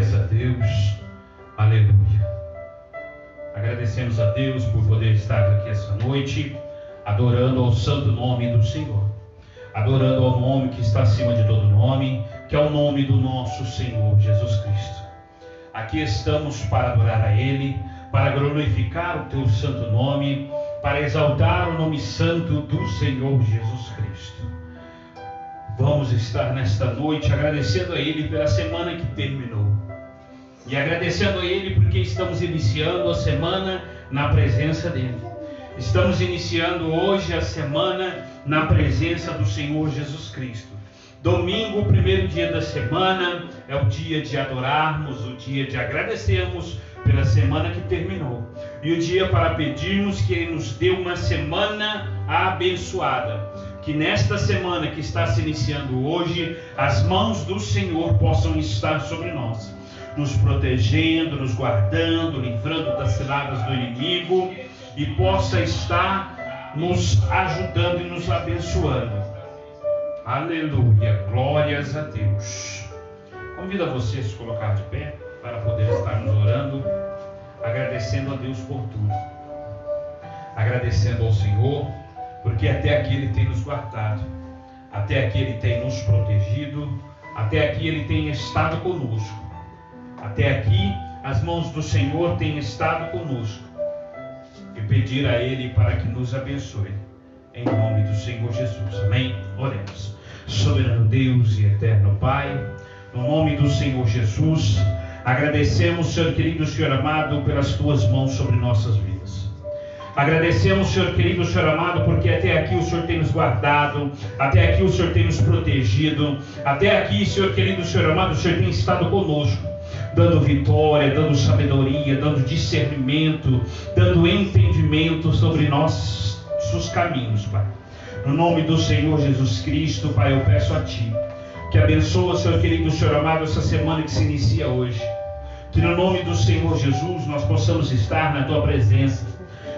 Glórias a Deus. Aleluia. Agradecemos a Deus por poder estar aqui essa noite, adorando ao santo nome do Senhor, adorando ao nome que está acima de todo nome, que é o nome do nosso Senhor Jesus Cristo. Aqui estamos para adorar a Ele, para glorificar o teu santo nome, para exaltar o nome santo do Senhor Jesus Cristo. Vamos estar nesta noite agradecendo a Ele pela semana que terminou. E agradecendo a Ele porque estamos iniciando a semana na presença dEle. Estamos iniciando hoje a semana na presença do Senhor Jesus Cristo. Domingo, o primeiro dia da semana, é o dia de adorarmos, o dia de agradecermos pela semana que terminou. E o dia para pedirmos que Ele nos dê uma semana abençoada. Que nesta semana que está se iniciando hoje, as mãos do Senhor possam estar sobre nós, nos protegendo, nos guardando, livrando das ciladas do inimigo, e possa estar nos ajudando e nos abençoando. Aleluia, glórias a Deus. Convido a você a se colocar de pé para poder estarmos orando, agradecendo a Deus por tudo, agradecendo ao Senhor, porque até aqui Ele tem nos guardado, até aqui Ele tem nos protegido, até aqui Ele tem estado conosco. Até aqui as mãos do Senhor têm estado conosco. E pedir a Ele para que nos abençoe. Em nome do Senhor Jesus. Amém? Oremos. Soberano Deus e eterno Pai, no nome do Senhor Jesus, agradecemos, Senhor querido, Senhor amado, pelas Tuas mãos sobre nossas vidas. Agradecemos, Senhor querido, Senhor amado, porque até aqui o Senhor tem nos guardado, até aqui o Senhor tem nos protegido, até aqui, Senhor querido, Senhor amado, o Senhor tem estado conosco, dando vitória, dando sabedoria, dando discernimento, dando entendimento sobre nossos caminhos, Pai. No nome do Senhor Jesus Cristo, Pai, eu peço a Ti, que abençoa, Senhor querido, Senhor amado, essa semana que se inicia hoje. Que no nome do Senhor Jesus nós possamos estar na Tua presença.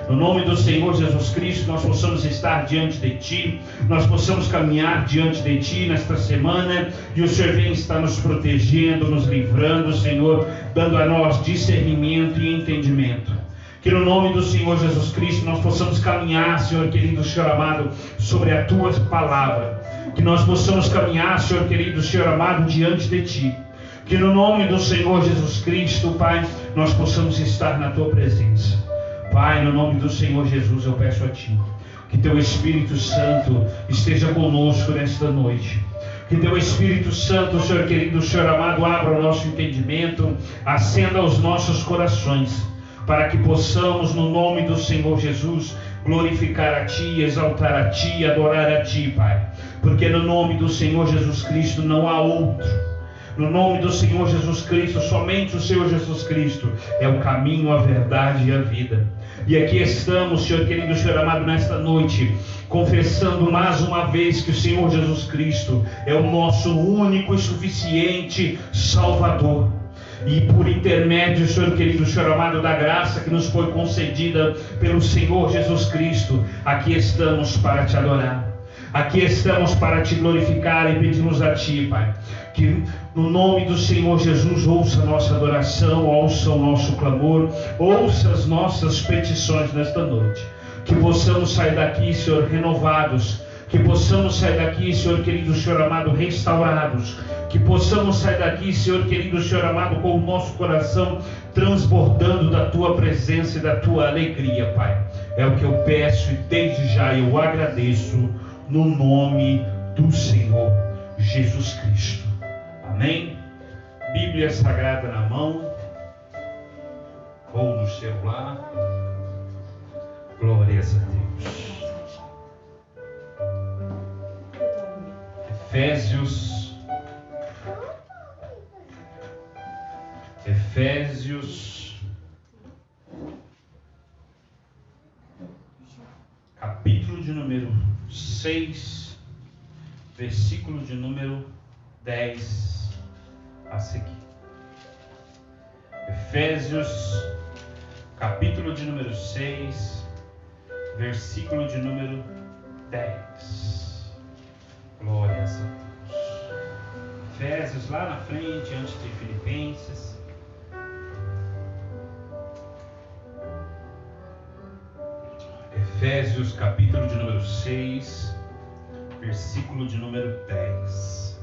No nome do Senhor Jesus Cristo, nós possamos estar diante de Ti, nós possamos caminhar diante de Ti nesta semana, e o Senhor vem estar nos protegendo, nos livrando, Senhor, dando a nós discernimento e entendimento. Que no nome do Senhor Jesus Cristo nós possamos caminhar, Senhor querido, Senhor amado, sobre a Tua palavra. Que nós possamos caminhar, Senhor querido, Senhor amado, diante de Ti. Que no nome do Senhor Jesus Cristo, Pai, nós possamos estar na Tua presença. Pai, no nome do Senhor Jesus, eu peço a Ti, que Teu Espírito Santo esteja conosco nesta noite. Que Teu Espírito Santo, Senhor querido, Senhor amado, abra o nosso entendimento, acenda os nossos corações, para que possamos, no nome do Senhor Jesus, glorificar a Ti, exaltar a Ti, adorar a Ti, Pai. Porque no nome do Senhor Jesus Cristo não há outro. No nome do Senhor Jesus Cristo, somente o Senhor Jesus Cristo é o caminho, a verdade e a vida. E aqui estamos, Senhor querido, Senhor amado, nesta noite, confessando mais uma vez que o Senhor Jesus Cristo é o nosso único e suficiente Salvador. E por intermédio, Senhor querido, Senhor amado, da graça que nos foi concedida pelo Senhor Jesus Cristo, aqui estamos para Te adorar. Aqui estamos para Te glorificar e pedimos a Ti, Pai, que no nome do Senhor Jesus ouça a nossa adoração, ouça o nosso clamor, ouça as nossas petições nesta noite. Que possamos sair daqui, Senhor, renovados. Que possamos sair daqui, Senhor querido, Senhor amado, restaurados. Que possamos sair daqui, Senhor querido, Senhor amado, com o nosso coração transbordando da Tua presença e da Tua alegria, Pai. É o que eu peço e desde já eu agradeço, no nome do Senhor Jesus Cristo. Amém? Bíblia Sagrada na mão, ou no celular. Glórias a Deus. Efésios, capítulo de número 6, versículo de número 10 a seguir. Efésios, capítulo de número 6, versículo de número 10. Glórias a Deus. Efésios lá na frente, antes de Filipenses. Efésios, capítulo de número 6, versículo de número 10.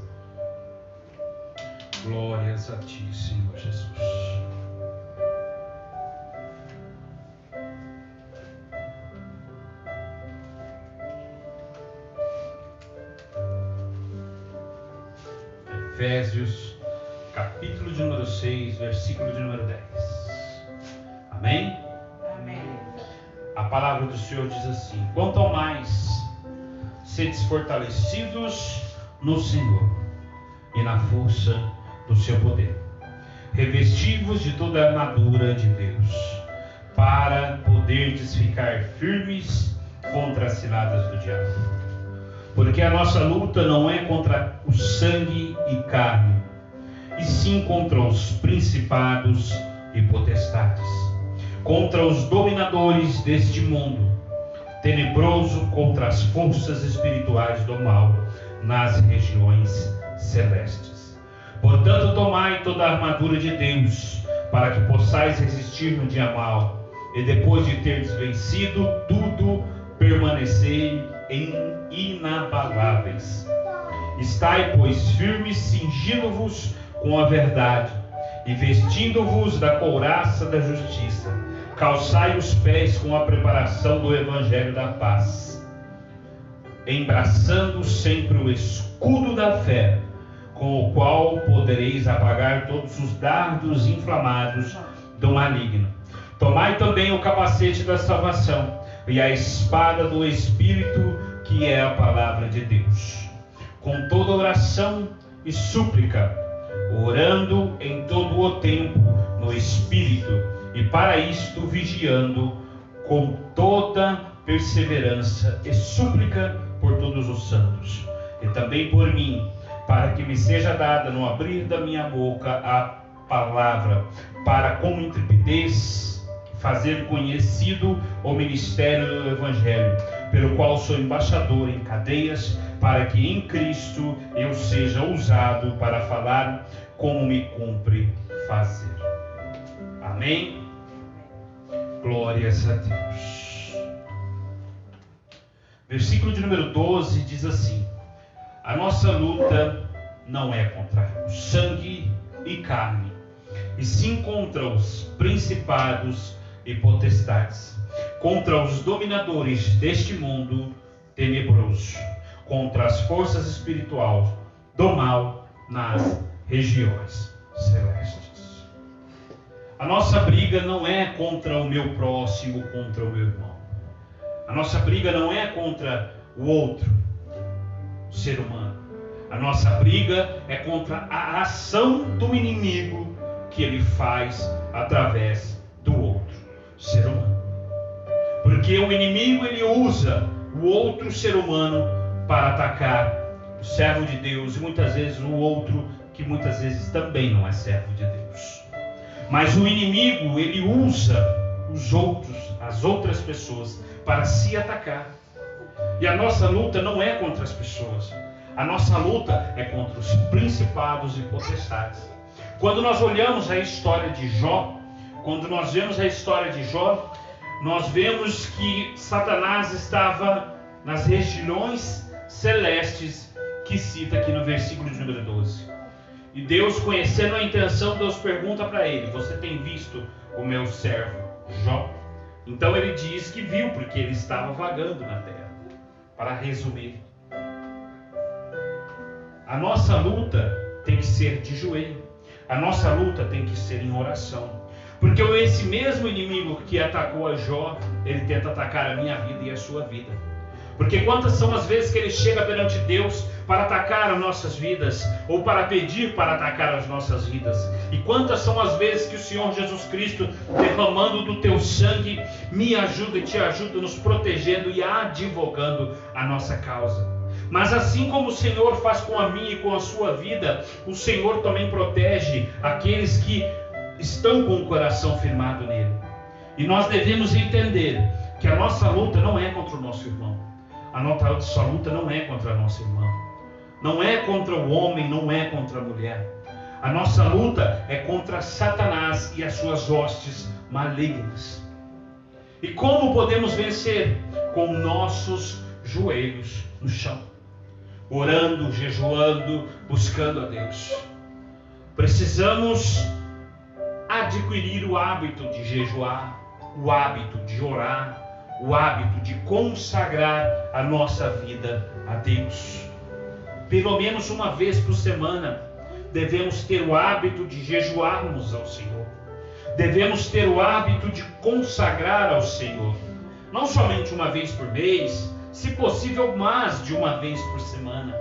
Glórias a Ti, Senhor Jesus. Efésios, capítulo de número 6, versículo de número 10. Amém? Amém. A palavra do Senhor diz assim: quanto ao mais, sedes fortalecidos no Senhor e na força do seu poder. Revesti-vos de toda a armadura de Deus, para poderdes ficar firmes contra as ciladas do diabo. Porque a nossa luta não é contra o sangue e carne, e sim contra os principados e potestades, contra os dominadores deste mundo tenebroso, contra as forças espirituais do mal nas regiões celestes. Portanto, tomai toda a armadura de Deus, para que possais resistir no dia mau, e depois de teres vencido tudo, permanecei inabaláveis. Estai, pois, firmes, cingindo-vos com a verdade, e vestindo-vos da couraça da justiça. Calçai os pés com a preparação do evangelho da paz, embraçando sempre o escudo da fé, com o qual podereis apagar todos os dardos inflamados do maligno. Tomai também o capacete da salvação e a espada do Espírito, que é a palavra de Deus, com toda oração e súplica, orando em todo o tempo no Espírito, e para isto vigiando com toda perseverança e súplica por todos os santos, e também por mim, para que me seja dada no abrir da minha boca a palavra, para com intrepidez fazer conhecido o ministério do Evangelho, pelo qual sou embaixador em cadeias, para que em Cristo eu seja usado para falar como me cumpre fazer. Amém? Glórias a Deus. Versículo de número 12 diz assim: a nossa luta não é contra o sangue e carne, e sim contra os principados e potestades, contra os dominadores deste mundo tenebroso, contra as forças espirituais do mal nas regiões celestes. A nossa briga não é contra o meu próximo, contra o meu irmão. A nossa briga não é contra o outro ser humano. A nossa briga é contra a ação do inimigo que ele faz através do outro ser humano. Porque o inimigo, ele usa o outro ser humano para atacar o servo de Deus, e muitas vezes o outro que muitas vezes também não é servo de Deus. Mas o inimigo, ele usa os outros, as outras pessoas, para se atacar. E a nossa luta não é contra as pessoas. A nossa luta é contra os principados e potestades. Quando nós olhamos a história de Jó, nós vemos que Satanás estava nas regiões celestes, que cita aqui no versículo de número 12. E Deus, conhecendo a intenção, Deus pergunta para ele: você tem visto o meu servo Jó? Então ele diz que viu, porque ele estava vagando na terra. Para resumir, a nossa luta tem que ser de joelho. A nossa luta tem que ser em oração. Porque esse mesmo inimigo que atacou a Jó, ele tenta atacar a minha vida e a sua vida. Porque quantas são as vezes que ele chega perante Deus para atacar as nossas vidas, ou para pedir para atacar as nossas vidas? E quantas são as vezes que o Senhor Jesus Cristo, derramando do teu sangue, me ajuda e te ajuda, nos protegendo e advogando a nossa causa? Mas assim como o Senhor faz com a minha e com a sua vida, o Senhor também protege aqueles que estão com o coração firmado nele. E nós devemos entender que a nossa luta não é contra o nosso irmão. A nossa luta não é contra a nossa irmã. Não é contra o homem, não é contra a mulher. A nossa luta é contra Satanás e as suas hostes malignas. E como podemos vencer? Com nossos joelhos no chão, orando, jejuando, buscando a Deus. Precisamos adquirir o hábito de jejuar, o hábito de orar, o hábito de consagrar a nossa vida a Deus. Pelo menos uma vez por semana, devemos ter o hábito de jejuarmos ao Senhor. Devemos ter o hábito de consagrar ao Senhor. Não somente uma vez por mês, se possível mais de uma vez por semana.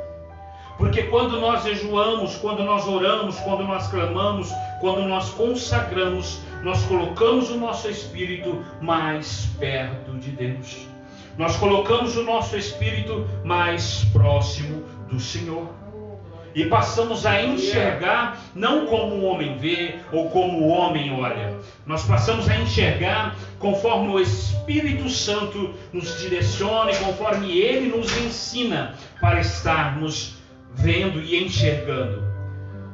Porque quando nós jejuamos, quando nós oramos, quando nós clamamos, quando nós consagramos, nós colocamos o nosso espírito mais perto de Deus. Nós colocamos o nosso espírito mais próximo do Senhor. E passamos a enxergar não como o homem vê ou como o homem olha. Nós passamos a enxergar conforme o Espírito Santo nos direciona e conforme Ele nos ensina para estarmos vendo e enxergando.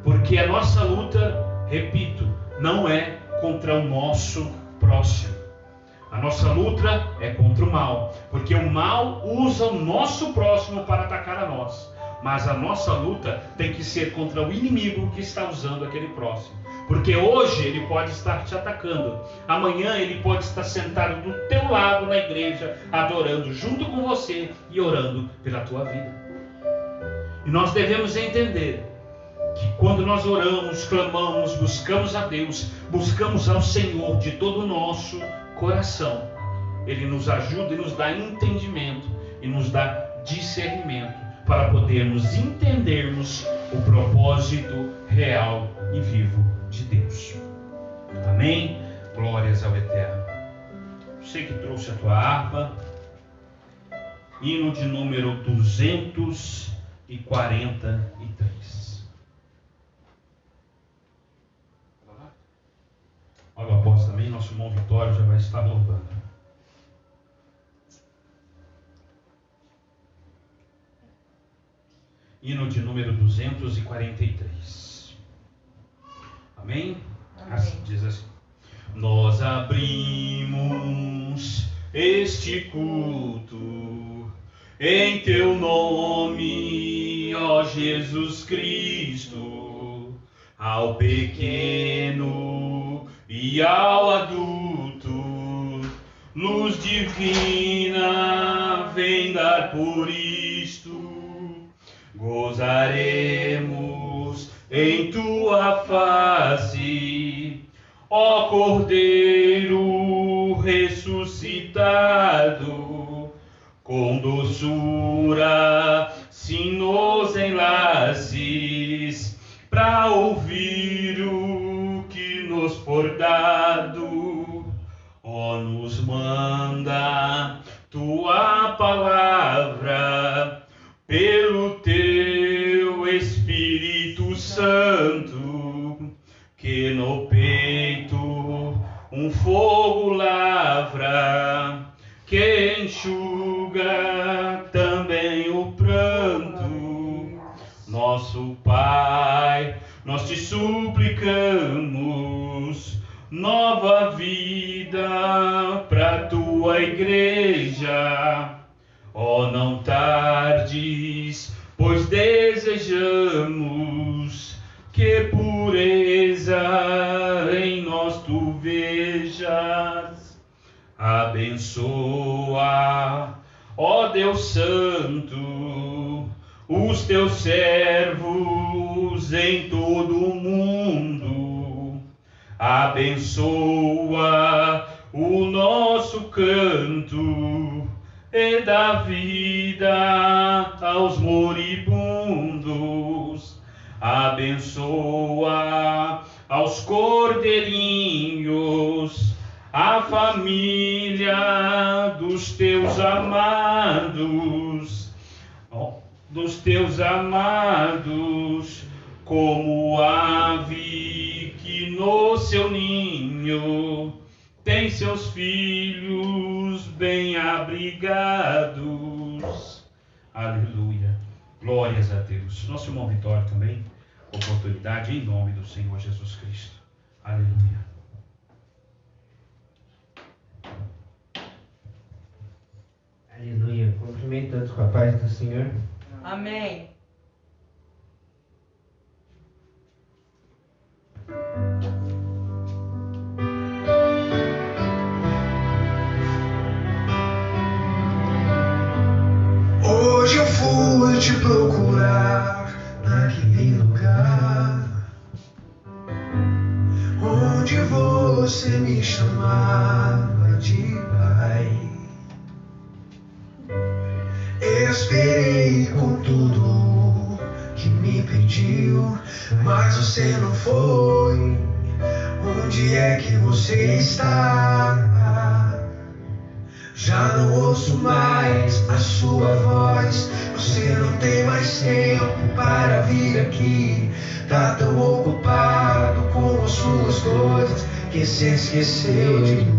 Porque a nossa luta, repito, não é contra o nosso próximo. A nossa luta é contra o mal. Porque o mal usa o nosso próximo para atacar a nós. Mas a nossa luta tem que ser contra o inimigo que está usando aquele próximo. Porque hoje ele pode estar te atacando. Amanhã ele pode estar sentado do teu lado na igreja, adorando junto com você e orando pela tua vida. E nós devemos entender que quando nós oramos, clamamos, buscamos a Deus, buscamos ao Senhor de todo o nosso coração, Ele nos ajuda e nos dá entendimento e nos dá discernimento para podermos entendermos o propósito real e vivo de Deus. Amém? Glórias ao Eterno. Você que trouxe a tua harpa, hino de número 243. Olha o apóstolo também, nosso irmão Vitório já vai estar louvando. Hino de número 243. Amém? Amém. Assim, diz assim: nós abrimos este culto em teu nome, ó Jesus Cristo, ao pequeno e ao adulto, luz divina vem dar por isto. Gozaremos em tua face, ó Cordeiro ressuscitado, com doçura sim nos enlaces, pra ouvir o que nos for dado. Ó, nos manda tua palavra, pelo teu Espírito Santo, que no peito um fogo lavra, que enxuga também o pranto. Nosso Pai, nós te suplicamos nova vida para tua igreja. Ó, não tardes, pois desejamos que pureza em nós tu vejas. Abençoa, ó Deus Santo, os teus servos em todo o mundo. Abençoa o nosso canto e dá vida aos moribundos. Abençoa aos cordeirinhos, a família dos teus amados, como ave que no seu ninho tem seus filhos bem abrigados. Aleluia. Glórias a Deus. Nosso irmão Vitório também, oportunidade em nome do Senhor Jesus Cristo. Aleluia. do Senhor? Amém. Hoje eu fui te procurar naquele lugar onde você me chamava de pai. Esperei com tudo que me pediu, mas você não foi. Onde é que você está? Já não ouço mais a sua voz. Você não tem mais tempo para vir aqui. Tá tão ocupado com as suas coisas que se esqueceu de mim.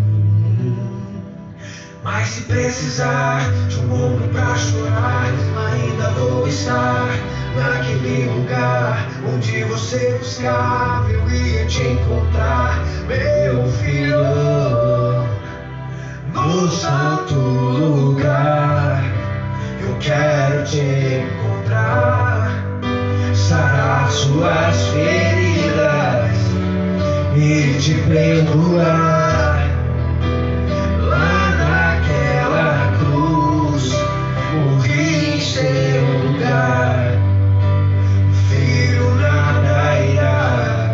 Mas se precisar de um ombro pra chorar, ainda vou estar naquele lugar onde você buscava. Eu ia te encontrar, meu filho, no santo lugar. Eu quero te encontrar, sarar suas feridas e te perdoar. Lá naquela cruz, morri em seu lugar. Filho, nada irá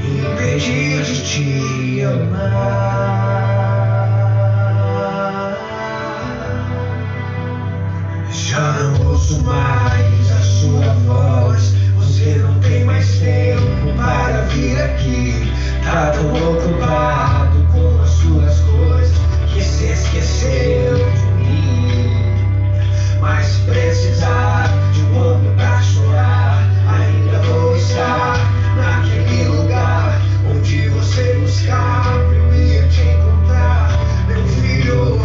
me impedir de te amar. Já não ouço mais a sua voz. Você não tem mais tempo para vir aqui. Tá tão ocupado com as suas coisas que se esqueceu de mim. Mas se precisar de um ombro pra chorar, ainda vou estar naquele lugar onde você buscava. Eu ia te encontrar, meu filho,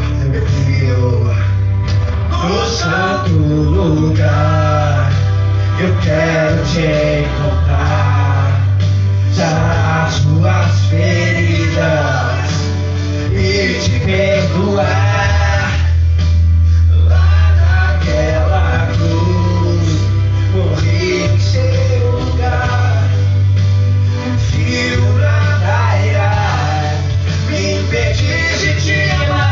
no santo lugar. Eu quero te encontrar, sarar suas feridas e te perdoar. Lá naquela cruz, morri em seu lugar. Filho, nada irá me impedir de te amar.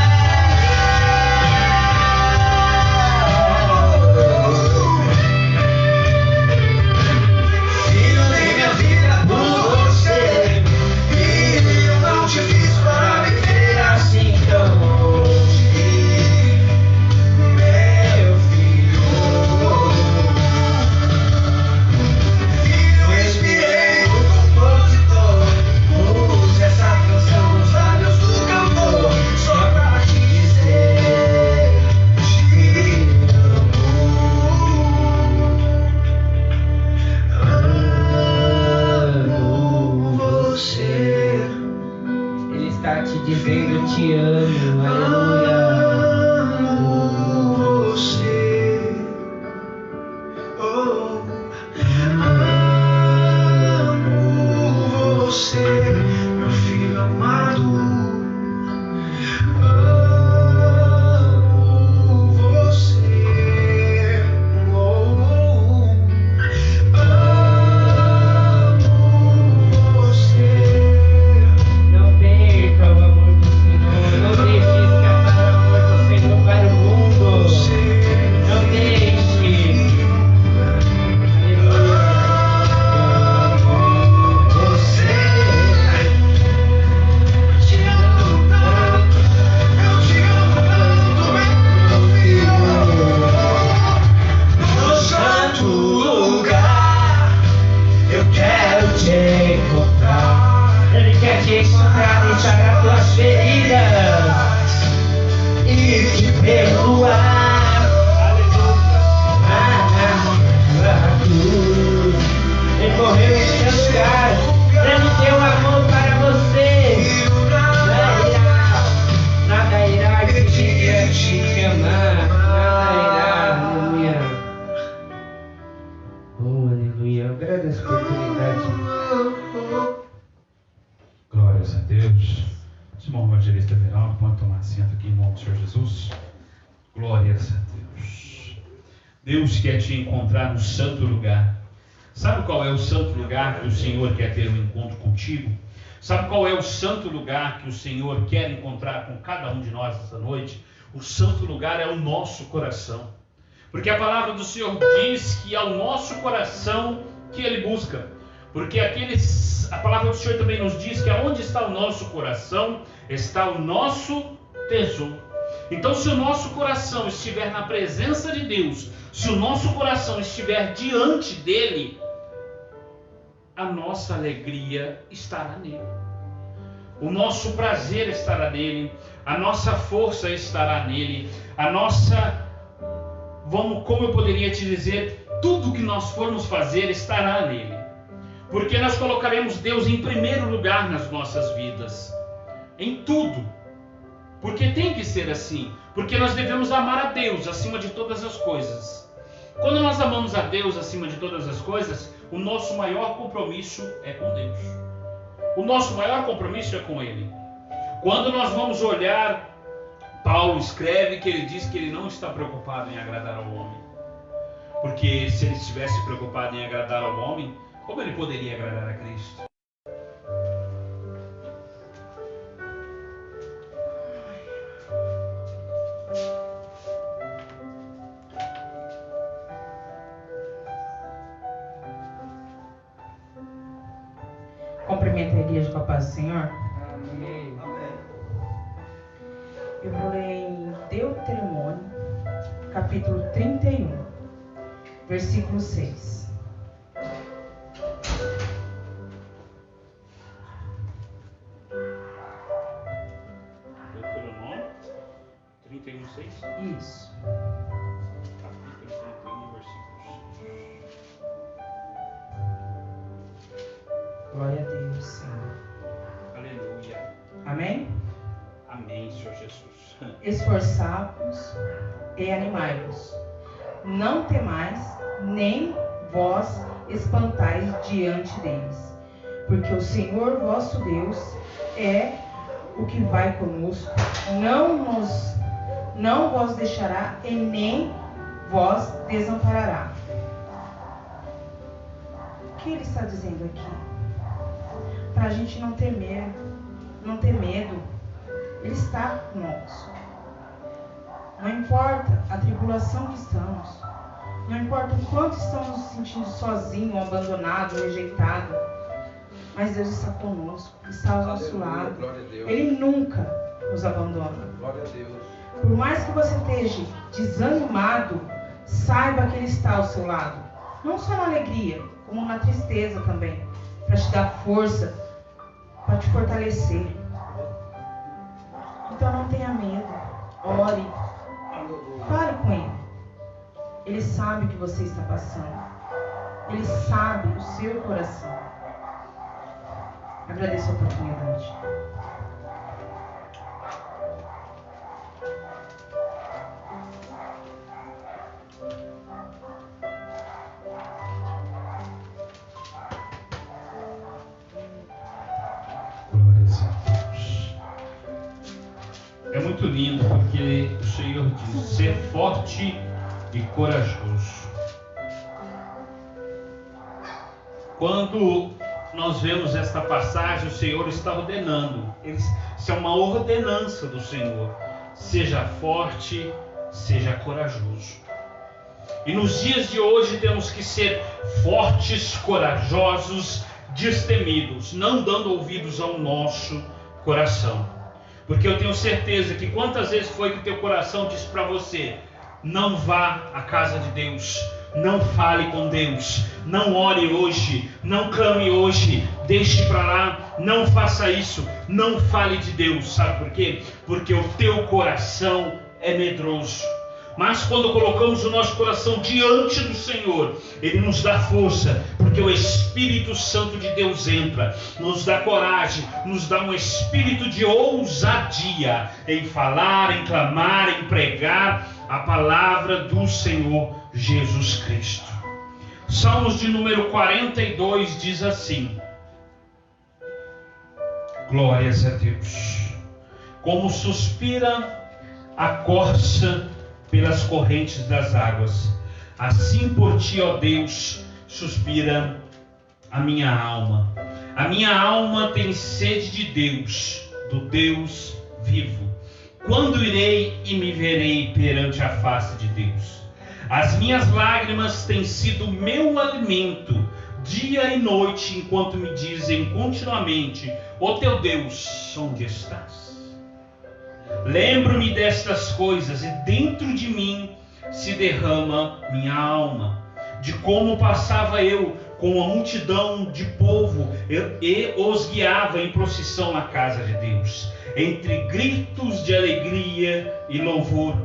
Dizendo te amo, aleluia. Amo você, oh, amo você, meu filho amado. Amo você, oh, amo você. Não perca o amor do Senhor, não deixe escapar o amor do Senhor para o mundo. Não deixe. Ele quer te encontrar e sarar tuas feridas e te perdoar. Na cruz, ele morreu em seu lugar, dando teu amor para você. Nada irá impedir de te amar. Nada irá, aleluia. Oh, aleluia. Eu agradeço a oportunidade. Glórias a Deus. Irmão evangelista Verão, pode tomar assento aqui em nome do Senhor Jesus. Glórias a Deus. Deus quer te encontrar no santo lugar. Sabe qual é o santo lugar que o Senhor quer ter um encontro contigo? Sabe qual é o santo lugar que o Senhor quer encontrar com cada um de nós essa noite? O santo lugar é o nosso coração. Porque a palavra do Senhor diz que é o nosso coração que Ele busca. Porque a palavra do Senhor também nos diz que aonde está o nosso coração, está o nosso tesouro. Então, se o nosso coração estiver na presença de Deus, se o nosso coração estiver diante dEle, a nossa alegria estará nele. O nosso prazer estará nele. A nossa força estará nele. A nossa, como eu poderia te dizer, tudo que nós formos fazer estará nele. Porque nós colocaremos Deus em primeiro lugar nas nossas vidas. Em tudo. Porque tem que ser assim. Porque nós devemos amar a Deus acima de todas as coisas. Quando nós amamos a Deus acima de todas as coisas, o nosso maior compromisso é com Deus. O nosso maior compromisso é com Ele. Quando nós vamos olhar, Paulo escreve que ele diz que ele não está preocupado em agradar ao homem. Porque se ele estivesse preocupado em agradar ao homem, como ele poderia agradar a Cristo? Cumprimenta a igreja com a paz do Senhor. Amém. Eu vou ler em Deuteronômio, capítulo 31, versículo 6. Deuteronômio 31, 6? Isso. Capítulo 31, versículo 6. Glória a Deus, Senhor. Aleluia. Amém? Amém, Senhor Jesus. Esforçai-vos e animai-vos. Não temais, nem vós espantais diante deles. Porque o Senhor vosso Deus é o que vai conosco. Não vos deixará e nem vos desamparará. O que ele está dizendo aqui? Para a gente não ter medo, Ele está conosco. Não importa a tribulação que estamos, não importa o quanto estamos nos sentindo sozinhos, abandonados, rejeitados, mas Deus está conosco, está ao nosso lado. Ele nunca nos abandona. Glória a Deus. Por mais que você esteja desanimado, saiba que Ele está ao seu lado. Não só na alegria, como na tristeza também, para te dar força, para te fortalecer. Então não tenha medo. Ore. Fale com Ele. Ele sabe o que você está passando. Ele sabe o seu coração. Agradeço a oportunidade. É muito lindo porque o Senhor diz: ser forte e corajoso. Quando nós vemos esta passagem, o Senhor está ordenando. Isso é uma ordenança do Senhor. Seja forte, seja corajoso. E nos dias de hoje temos que ser fortes, corajosos, destemidos, não dando ouvidos ao nosso coração. Porque eu tenho certeza que quantas vezes foi que teu coração disse para você: não vá à casa de Deus, não fale com Deus, não ore hoje, não clame hoje, deixe para lá, não faça isso, não fale de Deus. Sabe por quê? Porque o teu coração é medroso. Mas quando colocamos o nosso coração diante do Senhor, Ele nos dá força, porque o Espírito Santo de Deus entra, nos dá coragem, nos dá um espírito de ousadia em falar, em clamar, em pregar a palavra do Senhor Jesus Cristo. Salmos de número 42 diz assim: glórias a Deus. Como suspira a corça pelas correntes das águas, Assim por ti, ó Deus, suspira a minha alma. A minha alma tem sede de Deus, do Deus vivo. Quando irei e me verei perante a face de Deus? As minhas lágrimas têm sido meu alimento, dia e noite, enquanto me dizem continuamente: ó teu Deus, onde estás? Lembro-me destas coisas e dentro de mim se derrama minha alma, de como passava eu com a multidão de povo e os guiava em procissão na casa de Deus, entre gritos de alegria e louvor,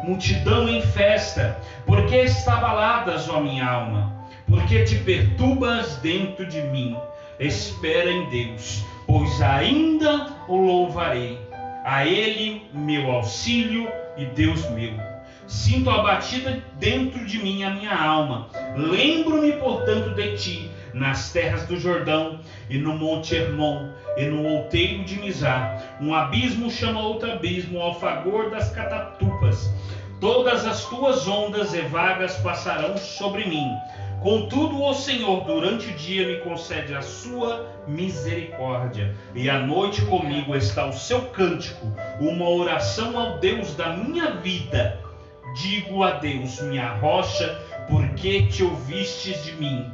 multidão em festa. Porque está abaladas, ó minha alma? Porque te perturbas dentro de mim? Espera em Deus, pois ainda o louvarei. A Ele meu auxílio e Deus meu. Sinto abatida dentro de mim a minha alma. Lembro-me, portanto, de ti, nas terras do Jordão, e no monte Hermon, e no outeiro de Mizar. Um abismo chama outro abismo, ao alfagor das catatupas. Todas as tuas ondas e vagas passarão sobre mim. Contudo, ó Senhor, durante o dia me concede a sua misericórdia, e à noite comigo está o seu cântico, uma oração ao Deus da minha vida. Digo a Deus, minha rocha, porque te ouvistes de mim?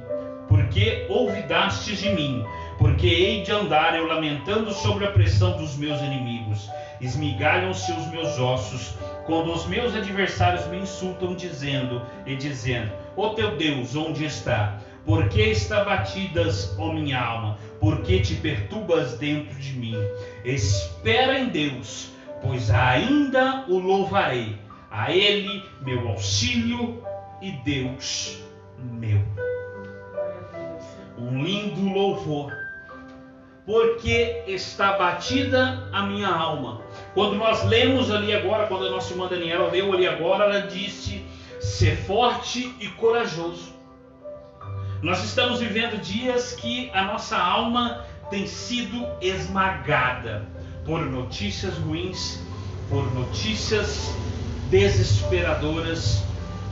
Porque ouvidastes de mim? Porque hei de andar eu lamentando sobre a pressão dos meus inimigos. Esmigalham-se os meus ossos, quando os meus adversários me insultam, dizendo: ó teu Deus, onde está? Por que está batidas, ó minha alma? Por que te perturbas dentro de mim? Espera em Deus, pois ainda o louvarei. A Ele meu auxílio e Deus meu. Um lindo louvor. Porque está batida a minha alma. Quando nós lemos ali agora, quando a nossa irmã Daniela leu ali agora, ela disse: ser forte e corajoso. Nós estamos vivendo dias que a nossa alma tem sido esmagada por notícias ruins, por notícias desesperadoras,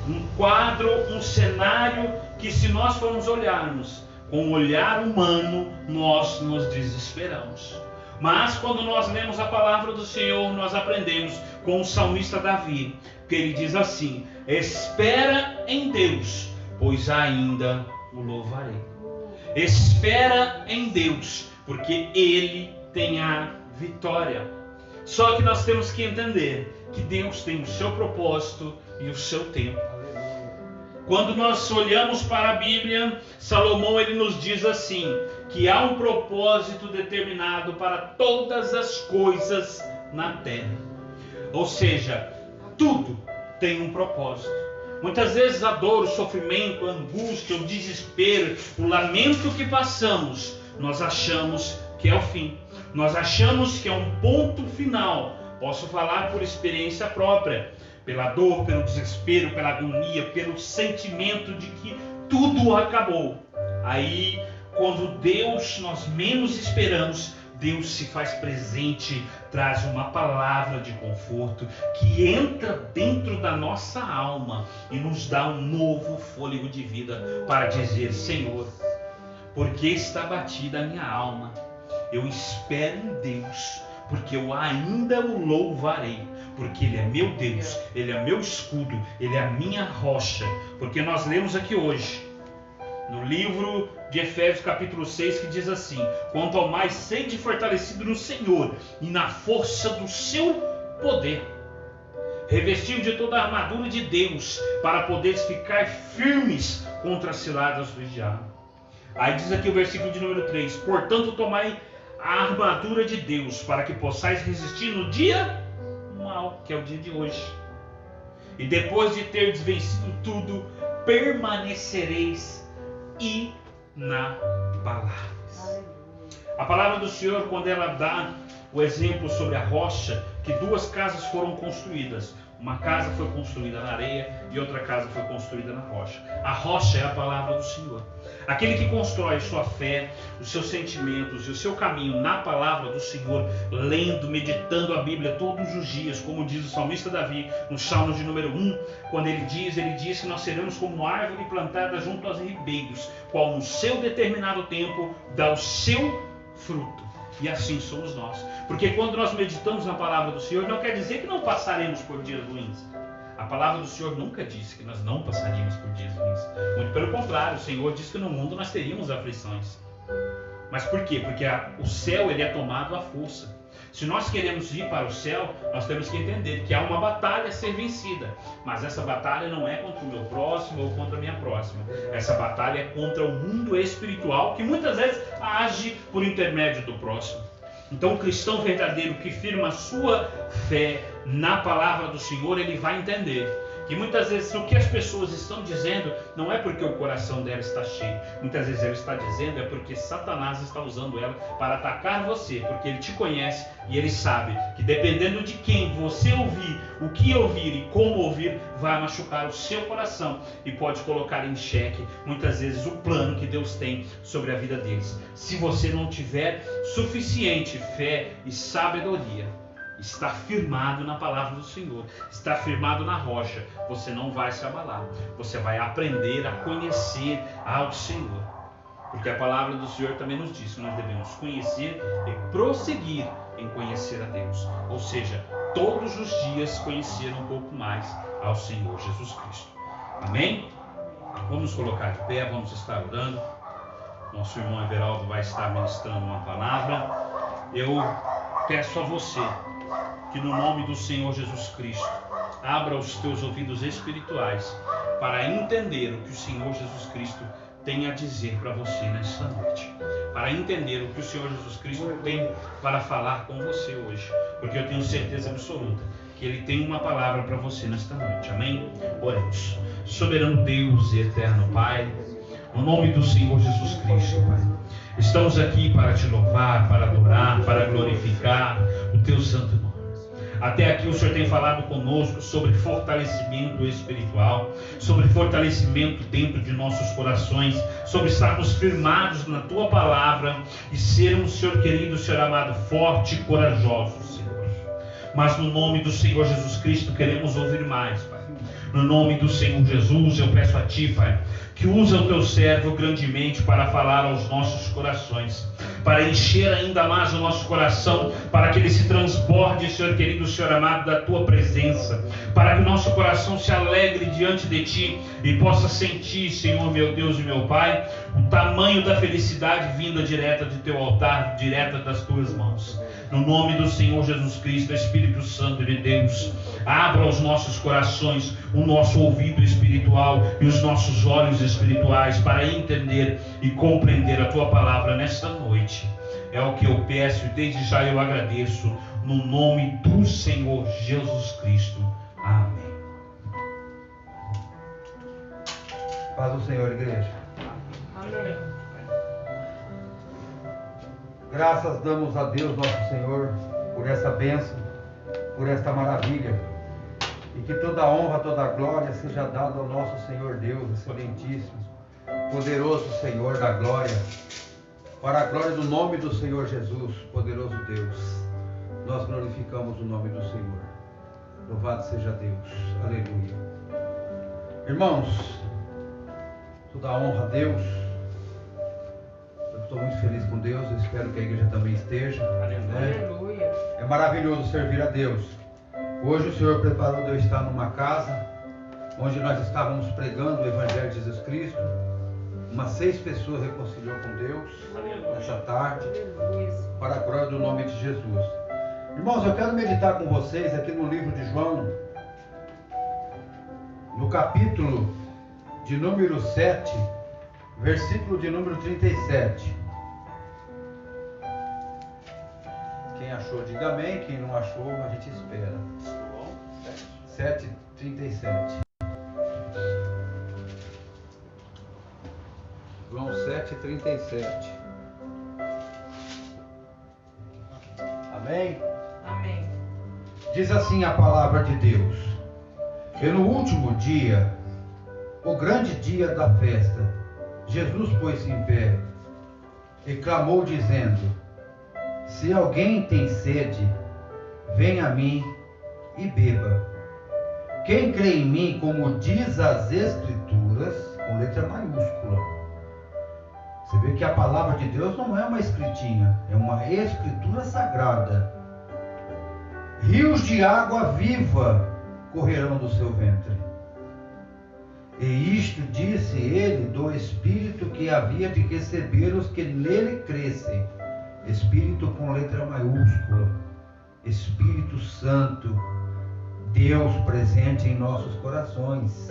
um quadro, um cenário que, se nós formos olharmos com o olhar humano, nós nos desesperamos. Mas quando nós lemos a palavra do Senhor, nós aprendemos com o salmista Davi, que ele diz assim: espera em Deus, pois ainda o louvarei. Espera em Deus, porque Ele tem a vitória. Só que nós temos que entender que Deus tem o seu propósito e o seu tempo. Quando nós olhamos para a Bíblia, Salomão ele nos diz assim, que há um propósito determinado para todas as coisas na terra. Ou seja, tudo tem um propósito. Muitas vezes a dor, o sofrimento, a angústia, o desespero, o lamento que passamos, nós achamos que é o fim. Nós achamos que é um ponto final. Posso falar por experiência própria. Pela dor, pelo desespero, pela agonia, pelo sentimento de que tudo acabou. Aí, quando Deus, nós menos esperamos, Deus se faz presente, traz uma palavra de conforto que entra dentro da nossa alma e nos dá um novo fôlego de vida para dizer: Senhor, porque está batida a minha alma, eu espero em Deus, porque eu ainda o louvarei, porque Ele é meu Deus, Ele é meu escudo, Ele é a minha rocha. Porque nós lemos aqui hoje, no livro de Efésios capítulo 6, que diz assim: quanto ao mais sede fortalecido no Senhor e na força do seu poder, revestido de toda a armadura de Deus, para poderes ficar firmes contra as ciladas do diabo. Aí diz aqui o versículo de número 3: portanto tomai a armadura de Deus, para que possais resistir no dia mal, que é o dia de hoje. E depois de teres vencido tudo, permanecereis inabaláveis. A palavra do Senhor, quando ela dá o exemplo sobre a rocha, que duas casas foram construídas, Uma casa foi construída na areia e outra casa foi construída na rocha. A rocha é a palavra do Senhor. Aquele que constrói sua fé, os seus sentimentos e o seu caminho na palavra do Senhor, lendo, meditando a Bíblia todos os dias, como diz o salmista Davi no Salmo de número 1, quando ele diz que nós seremos como uma árvore plantada junto aos ribeiros, qual no seu determinado tempo dá o seu fruto. E assim somos nós. Porque quando nós meditamos na palavra do Senhor, não quer dizer que não passaremos por dias ruins. A palavra do Senhor nunca disse que nós não passaríamos por dias ruins. Muito pelo contrário, o Senhor disse que no mundo nós teríamos aflições. Mas por quê? Porque o céu ele é tomado à força. Se nós queremos ir para o céu, nós temos que entender que há uma batalha a ser vencida. Mas essa batalha não é contra o meu próximo ou contra a minha próxima. Essa batalha é contra o mundo espiritual, que muitas vezes age por intermédio do próximo. Então o cristão verdadeiro que firma a sua fé na palavra do Senhor, ele vai entender que muitas vezes o que as pessoas estão dizendo não é porque o coração dela está cheio. Muitas vezes ela está dizendo é porque Satanás está usando ela para atacar você, porque ele te conhece e ele sabe que dependendo de quem você ouvir, o que ouvir e como ouvir, vai machucar o seu coração e pode colocar em xeque muitas vezes o plano que Deus tem sobre a vida deles. Se você não tiver suficiente fé e sabedoria, está firmado na palavra do Senhor, está firmado na rocha, você não vai se abalar, você vai aprender a conhecer ao Senhor, porque a palavra do Senhor também nos diz que nós devemos conhecer e prosseguir em conhecer a Deus, ou seja, todos os dias conhecer um pouco mais ao Senhor Jesus Cristo. Amém? Vamos colocar de pé, vamos estar orando. Nosso irmão Everaldo vai estar ministrando uma palavra. Eu peço a você que no nome do Senhor Jesus Cristo, abra os teus ouvidos espirituais para entender o que o Senhor Jesus Cristo tem a dizer para você nesta noite. Para entender o que o Senhor Jesus Cristo tem para falar com você hoje. Porque eu tenho certeza absoluta que Ele tem uma palavra para você nesta noite. Amém? Oremos. Soberano Deus e eterno Pai, no nome do Senhor Jesus Cristo, Pai, estamos aqui para te louvar, para adorar, para glorificar o teu santo nome. Até aqui o Senhor tem falado conosco sobre fortalecimento espiritual, sobre fortalecimento dentro de nossos corações, sobre estarmos firmados na Tua palavra e sermos, Senhor querido, Senhor amado, forte e corajosos, Senhor. Mas no nome do Senhor Jesus Cristo queremos ouvir mais, Pai. No nome do Senhor Jesus eu peço a Ti, Pai, que usa o Teu servo grandemente para falar aos nossos corações, para encher ainda mais o nosso coração, para que ele se transborde, Senhor querido, Senhor amado, da Tua presença, para que o nosso coração se alegre diante de Ti e possa sentir, Senhor, meu Deus e meu Pai, o tamanho da felicidade vinda direta de Teu altar, direta das Tuas mãos. No nome do Senhor Jesus Cristo, Espírito Santo de Deus, abra os nossos corações, o nosso ouvido espiritual e os nossos olhos espirituais para entender e compreender a Tua palavra nesta noite. É o que eu peço e desde já eu agradeço, no nome do Senhor Jesus Cristo. Amém. Paz do Senhor, igreja. Amém. Graças damos a Deus, nosso Senhor, por essa bênção, por esta maravilha. E que toda honra, toda glória seja dada ao nosso Senhor Deus, excelentíssimo, poderoso Senhor da glória. Para a glória do nome do Senhor Jesus, poderoso Deus, nós glorificamos o nome do Senhor. Louvado seja Deus. Aleluia. Irmãos, toda honra a Deus. Estou muito feliz com Deus, eu espero que a igreja também esteja. Aleluia. É maravilhoso servir a Deus. Hoje o Senhor preparou de eu estar numa casa onde nós estávamos pregando o Evangelho de Jesus Cristo. Umas 6 pessoas reconciliou com Deus nessa tarde, para a glória do nome de Jesus. Irmãos, eu quero meditar com vocês aqui no livro de João, no capítulo de número 7, versículo de número 37. Quem achou, diga amém. Quem não achou, a gente espera. 7:37. João 7:37. Amém? Amém. Diz assim a palavra de Deus: E no último dia, o grande dia da festa, Jesus pôs-se em pé e clamou dizendo: se alguém tem sede, venha a mim e beba. Quem crê em mim, como diz as Escrituras, com letra maiúscula. Você vê que a palavra de Deus não é uma escritinha, é uma escritura sagrada. Rios de água viva correrão do seu ventre. E isto disse ele do Espírito que havia de receber os que nele crescem. Espírito com letra maiúscula. Espírito Santo, Deus presente em nossos corações.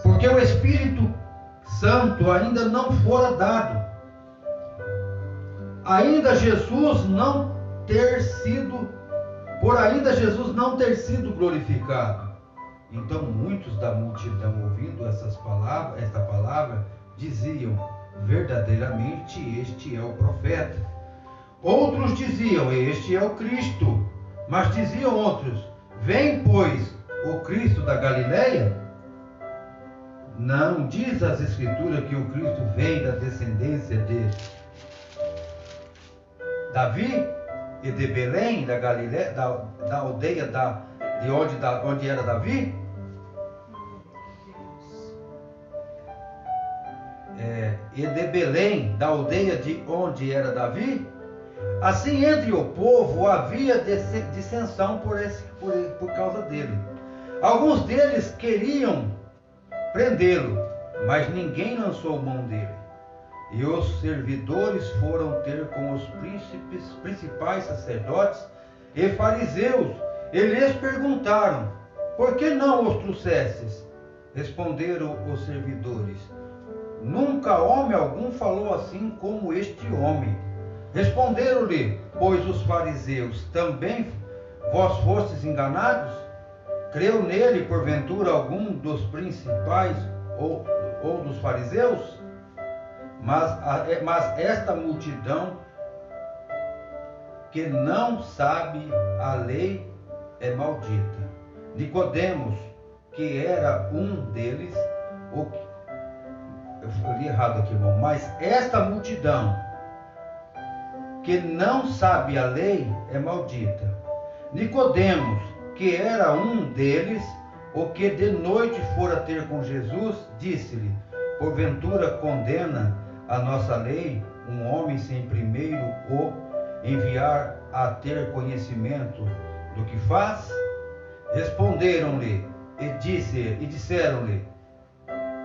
Porque o Espírito Santo ainda não fora dado. Ainda Jesus não ter sido glorificado. Então muitos da multidão, ouvindo esta palavra, diziam: verdadeiramente este é o profeta. Outros diziam: este é o Cristo. Mas diziam outros: vem, pois, o Cristo da Galileia? Não diz as Escrituras que o Cristo vem da descendência de Davi e de Belém, da Galileia, da aldeia de onde era Davi? E de Belém, da aldeia de onde era Davi? Assim, entre o povo havia dissensão por causa dele. Alguns deles queriam prendê-lo, mas ninguém lançou mão dele. E os servidores foram ter com os principais sacerdotes e fariseus, e lhes perguntaram: por que não os trouxestes? Responderam os servidores: nunca homem algum falou assim como este homem. Responderam-lhe, pois, os fariseus: também vós fostes enganados? Creu nele, porventura, algum dos principais ou dos fariseus? Mas esta multidão que não sabe a lei é maldita. Nicodemos, que era um deles, eu li errado aqui, irmão, mas esta multidão que não sabe a lei é maldita. Nicodemos, que era um deles, o que de noite fora ter com Jesus, disse-lhe: porventura condena a nossa lei um homem sem primeiro o enviar a ter conhecimento do que faz? Responderam-lhe e disseram-lhe: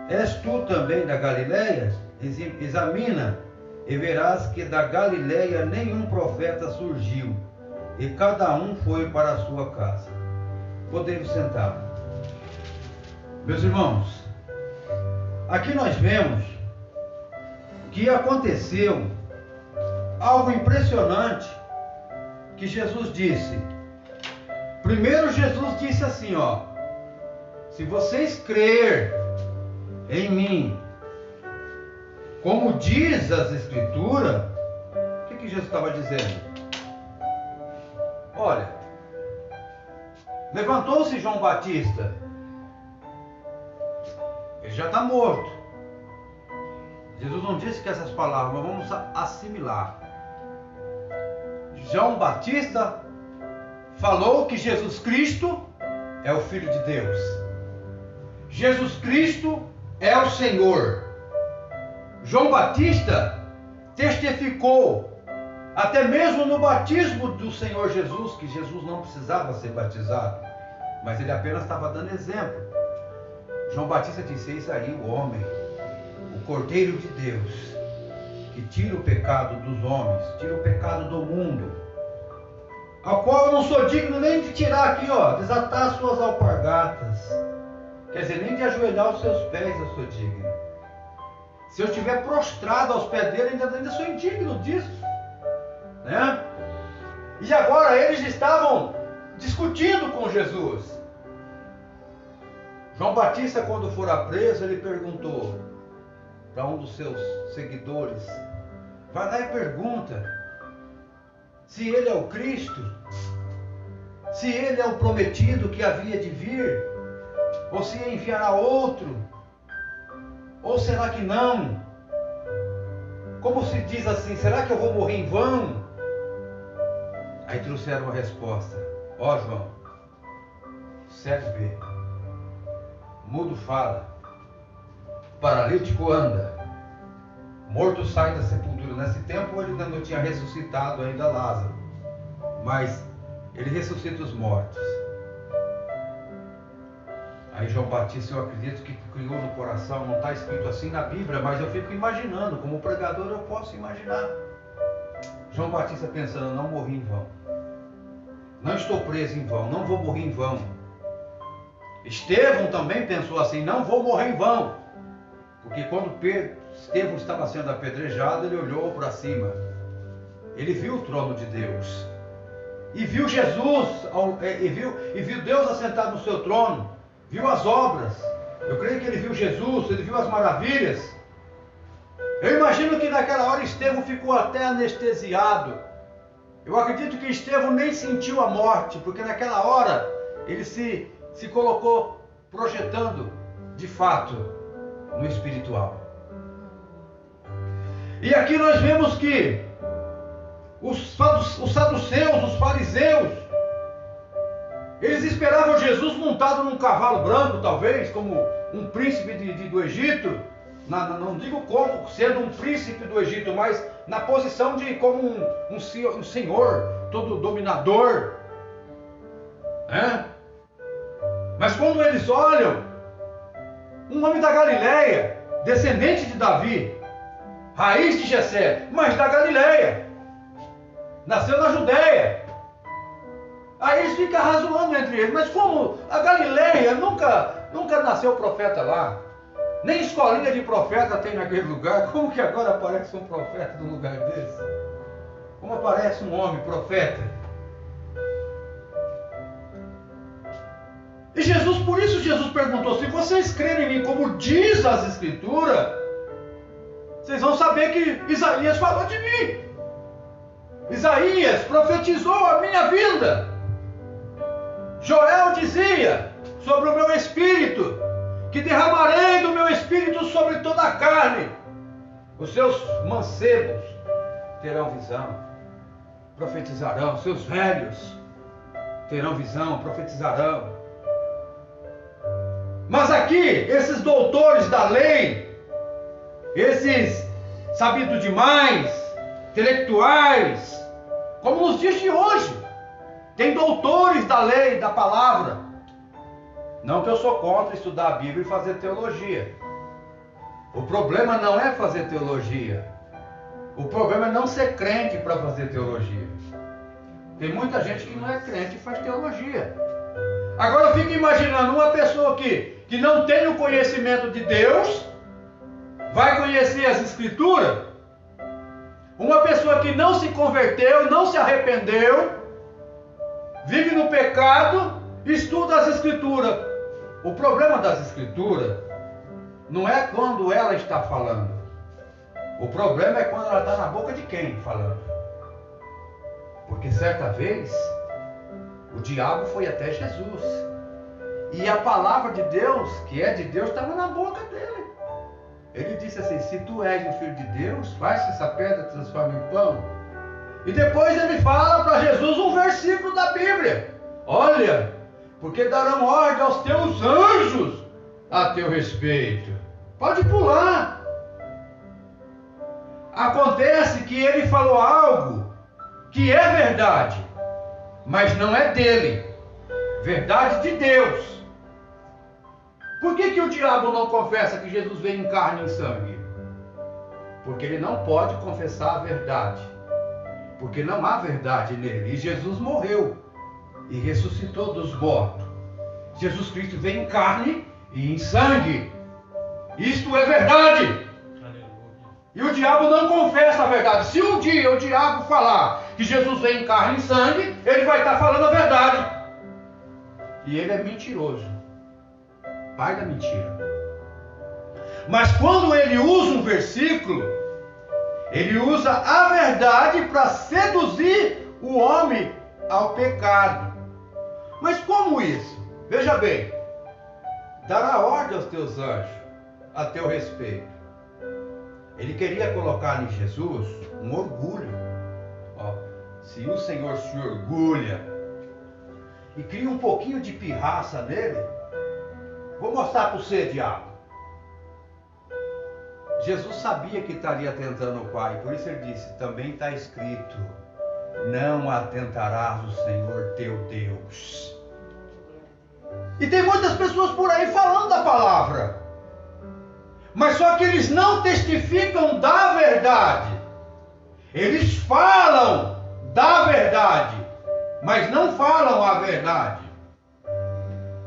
és tu também da Galileia? Examina e verás que da Galileia nenhum profeta surgiu, e cada um foi para a sua casa. Podemos sentar. Meus irmãos, aqui nós vemos que aconteceu algo impressionante que Jesus disse. Primeiro Jesus disse assim, se vocês crerem em mim, como diz as Escrituras, o que Jesus estava dizendo? Olha, levantou-se João Batista, ele já está morto. Jesus não disse que essas palavras, mas vamos assimilar. João Batista falou que Jesus Cristo é o Filho de Deus. Jesus Cristo é o Senhor. João Batista testificou, até mesmo no batismo do Senhor Jesus, que Jesus não precisava ser batizado, mas ele apenas estava dando exemplo. João Batista disse: eis aí o homem, o Cordeiro de Deus, que tira o pecado dos homens, tira o pecado do mundo, ao qual eu não sou digno nem de tirar aqui, desatar as suas alpargatas, quer dizer, nem de ajoelhar os seus pés eu sou digno. Se eu estiver prostrado aos pés dele, ainda sou indigno disso, né? E agora eles estavam discutindo com Jesus. João Batista, quando fora preso, ele perguntou para um dos seus seguidores: vai lá e pergunta se ele é o Cristo, se ele é o prometido que havia de vir. Ou se enviará outro? Ou será que não? Como se diz assim, será que eu vou morrer em vão? Aí trouxeram a resposta: ó João, cego vê, mudo fala, paralítico anda, morto sai da sepultura. Nesse tempo ele ainda não tinha ressuscitado ainda Lázaro, mas ele ressuscita os mortos. Aí João Batista, eu acredito que criou no coração, não está escrito assim na Bíblia, mas eu fico imaginando, como pregador eu posso imaginar. João Batista pensando, não morri em vão, não estou preso em vão, não vou morrer em vão. Estevão também pensou assim, não vou morrer em vão, porque quando Estevão estava sendo apedrejado, ele olhou para cima, ele viu o trono de Deus, e viu Jesus, e viu Deus assentado no seu trono, viu as obras. Eu creio que ele viu Jesus, ele viu as maravilhas. Eu imagino que naquela hora Estevão ficou até anestesiado. Eu acredito que Estevão nem sentiu a morte, porque naquela hora ele se colocou projetando de fato no espiritual. E aqui nós vemos que os saduceus, os fariseus, eles esperavam Jesus montado num cavalo branco, talvez, como um príncipe do Egito. Não digo como sendo um príncipe do Egito, mas na posição de como um senhor, todo dominador. Mas quando eles olham, um homem da Galileia, descendente de Davi, raiz de Jessé, mas da Galileia, nasceu na Judéia. Aí eles ficam razoando entre eles, mas como a Galileia nunca nasceu profeta lá, nem escolinha de profeta tem naquele lugar, como que agora aparece um profeta num lugar desse? Como aparece um homem profeta? E Jesus, por isso Jesus perguntou, se vocês crerem em mim como diz as Escrituras, vocês vão saber que Isaías falou de mim. Isaías profetizou a minha vinda. Joel dizia sobre o meu espírito, que derramarei do meu espírito sobre toda a carne. Os seus mancebos terão visão, profetizarão. Seus velhos terão visão, profetizarão. Mas aqui, esses doutores da lei, esses sabidos demais, intelectuais, como nos dias de hoje, tem doutores da lei, da palavra. Não que eu sou contra estudar a Bíblia e fazer teologia. O problema não é fazer teologia. O problema é não ser crente para fazer teologia. Tem muita gente que não é crente e faz teologia. Agora eu fico imaginando uma pessoa que não tem o conhecimento de Deus, vai conhecer as Escrituras. Uma pessoa que não se converteu, não se arrependeu, vive no pecado, estuda as Escrituras. O problema das Escrituras não é quando ela está falando. O problema é quando ela está na boca de quem falando. Porque certa vez, o diabo foi até Jesus. E a palavra de Deus, que é de Deus, estava na boca dele. Ele disse assim, se tu és o Filho de Deus, faz essa pedra transforma em pão. E depois ele fala para Jesus um versículo da Bíblia. Olha, porque darão ordem aos teus anjos a teu respeito. Pode pular. Acontece que ele falou algo que é verdade, mas não é dele. Verdade de Deus. Por que o diabo não confessa que Jesus veio em carne e em sangue? Porque ele não pode confessar a verdade. Porque não há verdade nele. E Jesus morreu e ressuscitou dos mortos. Jesus Cristo veio em carne e em sangue. Isto é verdade. E o diabo não confessa a verdade. Se um dia o diabo falar que Jesus veio em carne e em sangue, ele vai estar falando a verdade. E ele é mentiroso. Pai da mentira. Mas quando ele usa um versículo, ele usa a verdade para seduzir o homem ao pecado. Mas como isso? Veja bem, dará ordem aos teus anjos a teu respeito. Ele queria colocar em Jesus um orgulho. Ó, se o Senhor se orgulha e cria um pouquinho de pirraça nele, vou mostrar para você, diabo. Jesus sabia que estaria tentando o Pai, por isso ele disse, também está escrito, não atentarás o Senhor teu Deus. E tem muitas pessoas por aí falando da palavra, mas só que eles não testificam da verdade. Eles falam da verdade, mas não falam a verdade.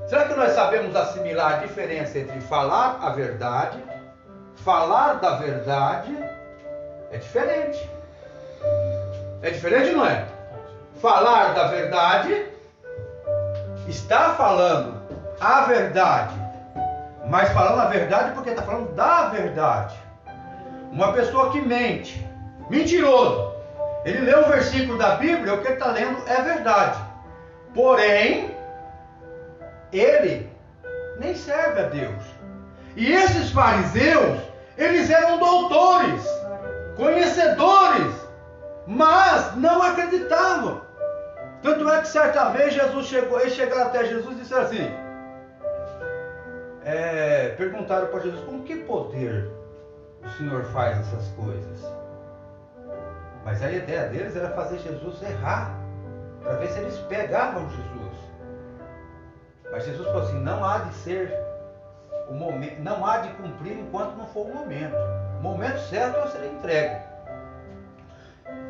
Será que nós sabemos assimilar a diferença entre falar a verdade, falar da verdade? É diferente. É diferente, não é? Falar da verdade, está falando a verdade, mas falando a verdade porque está falando da verdade. Uma pessoa que mente, mentiroso, ele lê um versículo da Bíblia, o que ele está lendo é verdade. Porém, ele nem serve a Deus. E esses fariseus, eles eram doutores, conhecedores, mas não acreditavam. Tanto é que certa vez eles chegaram até Jesus e disseram assim, perguntaram para Jesus, com que poder o Senhor faz essas coisas? Mas a ideia deles era fazer Jesus errar, para ver se eles pegavam Jesus. Mas Jesus falou assim, não há de ser o momento, não há de cumprir enquanto não for o momento. O momento certo é ser entregue.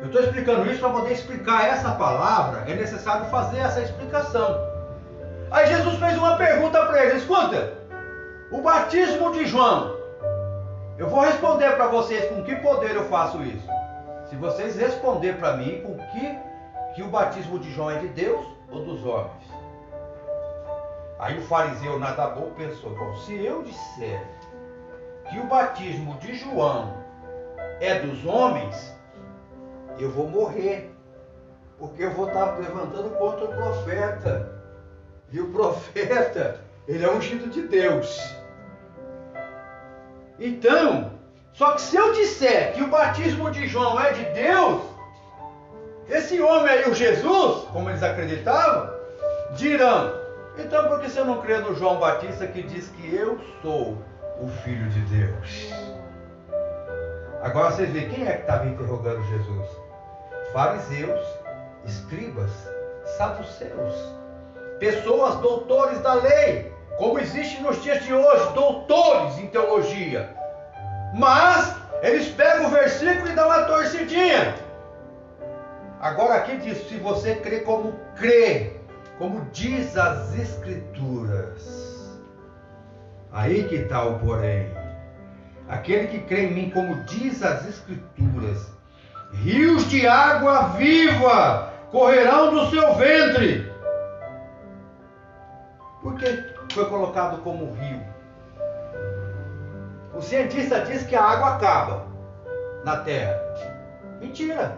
Eu estou explicando isso para poder explicar essa palavra, é necessário fazer essa explicação. Aí Jesus fez uma pergunta para eles, escuta, o batismo de João, eu vou responder para vocês com que poder eu faço isso. Se vocês responderem para mim com que o batismo de João é de Deus ou dos homens. Aí o fariseu nada bom pensou, bom, se eu disser que o batismo de João é dos homens, eu vou morrer, porque eu vou estar levantando contra o profeta. E o profeta, ele é ungido de Deus. Então, só que se eu disser que o batismo de João é de Deus, esse homem aí, o Jesus, como eles acreditavam, dirão, então por que você não crê no João Batista que diz que eu sou o Filho de Deus? Agora vocês veem, quem é que estava interrogando Jesus? Fariseus, escribas, saduceus, pessoas doutores da lei, como existe nos dias de hoje, doutores em teologia. Mas eles pegam o versículo e dão uma torcidinha. Agora aqui diz, se você crê, como diz as Escrituras. Aí que está o porém. Aquele que crê em mim, como diz as Escrituras, rios de água viva correrão do seu ventre. Por que foi colocado como rio? O cientista diz que a água acaba na terra. Mentira.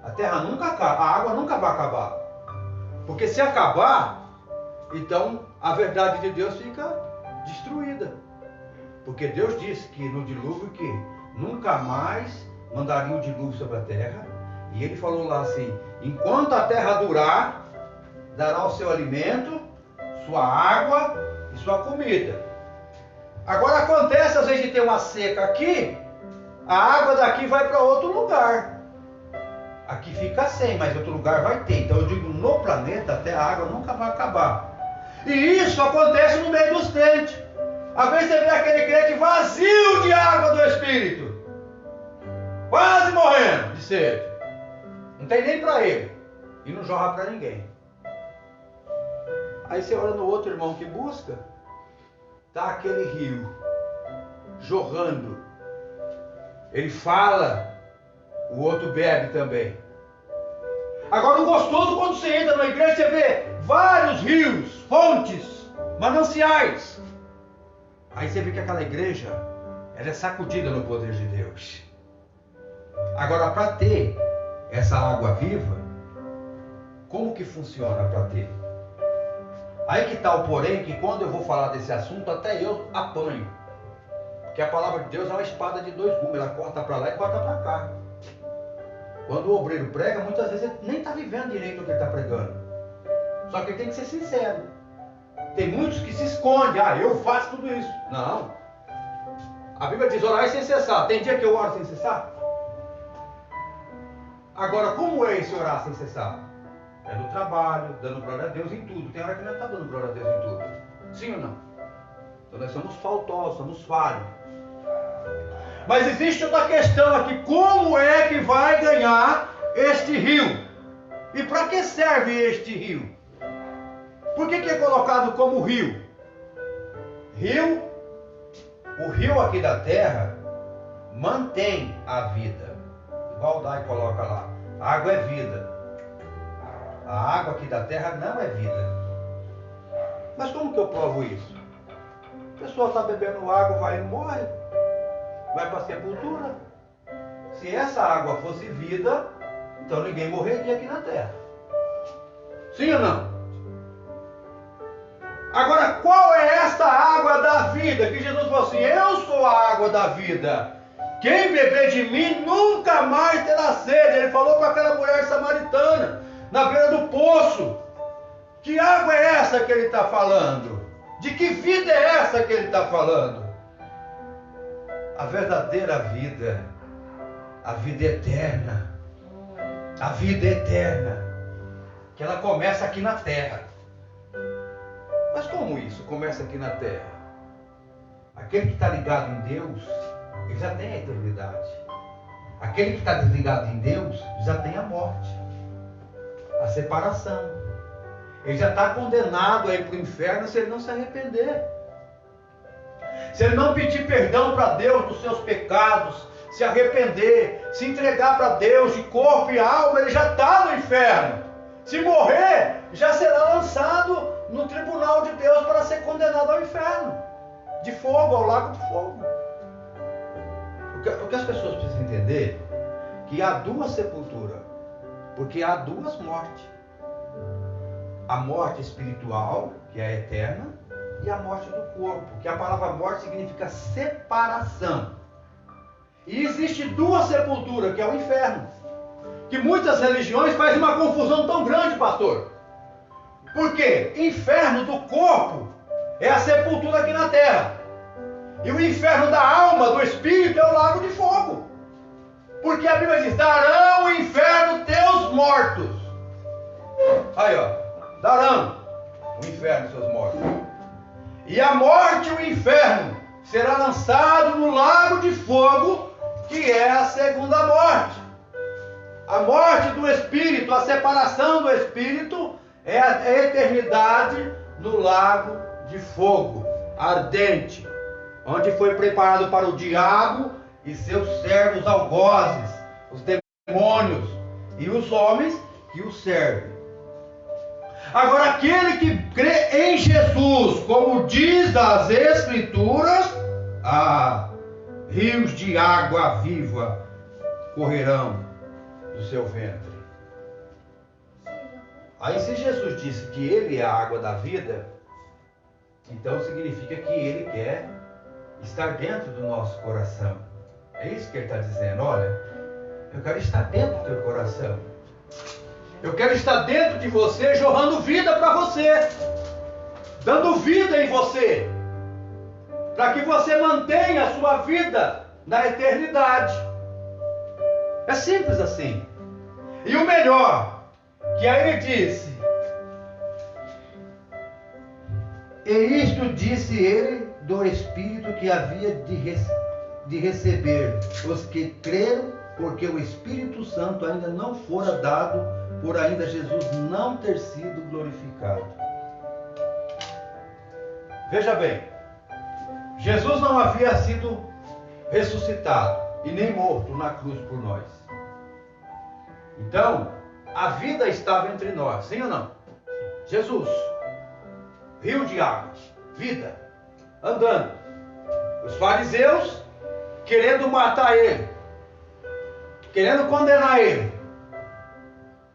A terra nunca acaba, a água nunca vai acabar. Porque se acabar, então a verdade de Deus fica destruída. Porque Deus disse que no dilúvio que nunca mais mandaria o dilúvio sobre a terra. E ele falou lá assim, enquanto a terra durar, dará o seu alimento, sua água e sua comida. Agora acontece, às vezes, de ter uma seca aqui, a água daqui vai para outro lugar. Aqui fica sem, mas outro lugar vai ter. Então eu digo, no planeta, até a água nunca vai acabar. E isso acontece no meio dos crentes. Às vezes você vê aquele crente vazio de água do Espírito, quase morrendo de sede. Não tem nem para ele. E não jorra para ninguém. Aí você olha no outro irmão que busca, está aquele rio jorrando. Ele fala, o outro bebe também. Agora o gostoso, quando você entra na igreja, você vê vários rios, fontes, mananciais. Aí você vê que aquela igreja, ela é sacudida no poder de Deus. Agora, para ter essa água viva, como que funciona para ter? Aí que está o porém, que quando eu vou falar desse assunto, até eu apanho. Porque a palavra de Deus é uma espada de dois gumes, ela corta para lá e corta para cá. Quando o obreiro prega, muitas vezes ele nem está vivendo direito o que ele está pregando. Só que ele tem que ser sincero. Tem muitos que se escondem, eu faço tudo isso. Não. A Bíblia diz orar sem cessar. Tem dia que eu oro sem cessar? Agora, como é esse orar sem cessar? É no trabalho, dando glória a Deus em tudo. Tem hora que nós estamos dando glória a Deus em tudo. Sim ou não? Então nós somos faltosos, somos falhos. Mas existe outra questão aqui. Como é que vai ganhar este rio? E para que serve este rio? Por que é colocado como rio? Rio, o rio aqui da terra mantém a vida. Igual o Dai coloca lá. Água é vida. A água aqui da terra não é vida. Mas como que eu provo isso? A pessoa está bebendo água, vai e morre. Vai para a sepultura. Se essa água fosse vida, então ninguém morreria aqui na terra. Sim ou não? Agora, qual é esta água da vida? Que Jesus falou assim, eu sou a água da vida. Quem beber de mim nunca mais terá sede. Ele falou para aquela mulher samaritana, na beira do poço. Que água é essa que ele está falando? De que vida é essa que ele está falando? A verdadeira vida, a vida eterna. A vida eterna. Que ela começa aqui na terra. Mas como isso começa aqui na terra? Aquele que está ligado em Deus, ele já tem a eternidade. Aquele que está desligado em Deus, já tem a morte, a separação. Ele já está condenado a ir para o inferno se ele não se arrepender. Se ele não pedir perdão para Deus dos seus pecados, se arrepender, se entregar para Deus de corpo e alma, ele já está no inferno. Se morrer, já será lançado no tribunal de Deus para ser condenado ao inferno, de fogo, ao lago de fogo. O que as pessoas precisam entender é que há duas sepulturas, porque há duas mortes. A morte espiritual, que é a eterna, e a morte do corpo, que a palavra morte significa separação. E existe duas sepulturas, que é o inferno, que muitas religiões fazem uma confusão tão grande, pastor. Por quê? Inferno do corpo é a sepultura aqui na terra. E o inferno da alma, do espírito, é o lago de fogo. Porque a Bíblia diz, darão o inferno teus mortos. Aí darão o inferno seus mortos. E a morte e o inferno será lançado no lago de fogo, que é a segunda morte. A morte do espírito, a separação do espírito, é a eternidade no lago de fogo ardente, onde foi preparado para o diabo e seus servos algozes, os demônios e os homens que o servem. Agora, aquele que crê em Jesus, como diz as Escrituras, rios de água viva correrão do seu ventre. Aí, se Jesus disse que Ele é a água da vida, então significa que Ele quer estar dentro do nosso coração. É isso que Ele está dizendo. Olha, eu quero estar dentro do teu coração. Eu quero estar dentro de você, jorrando vida para você, dando vida em você, para que você mantenha a sua vida na eternidade. É simples assim. E o melhor, que aí ele disse, e isto disse ele do Espírito que havia de receber os que creram, porque o Espírito Santo ainda não fora dado, por ainda Jesus não ter sido glorificado. Veja bem, Jesus não havia sido ressuscitado e nem morto na cruz por nós. Então, a vida estava entre nós, sim ou não? Jesus, rio de água, vida, andando. Os fariseus querendo matar ele, querendo condenar ele.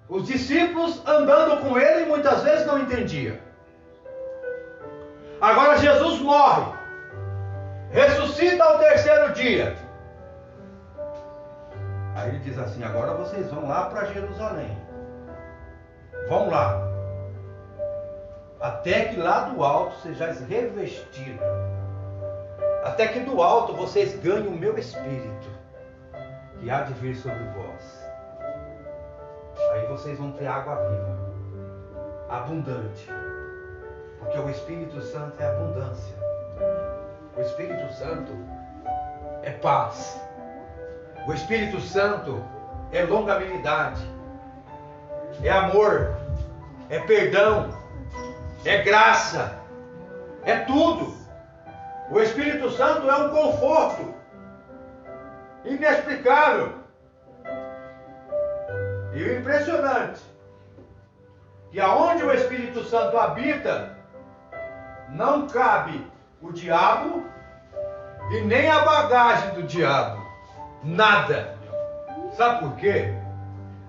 Os discípulos andando com ele e muitas vezes não entendiam. Agora Jesus morre, ressuscita ao terceiro dia. Aí ele diz assim: agora vocês vão lá para Jerusalém. Vão lá. Até que lá do alto sejais revestidos. Até que do alto vocês ganhem o meu Espírito, que há de vir sobre vós. Aí vocês vão ter água viva, abundante. Porque o Espírito Santo é abundância. O Espírito Santo é paz. O Espírito Santo é longanimidade, é amor, é perdão, é graça, é tudo. O Espírito Santo é um conforto inexplicável. E o impressionante, que aonde o Espírito Santo habita, não cabe o diabo e nem a bagagem do diabo. Nada. Sabe por quê?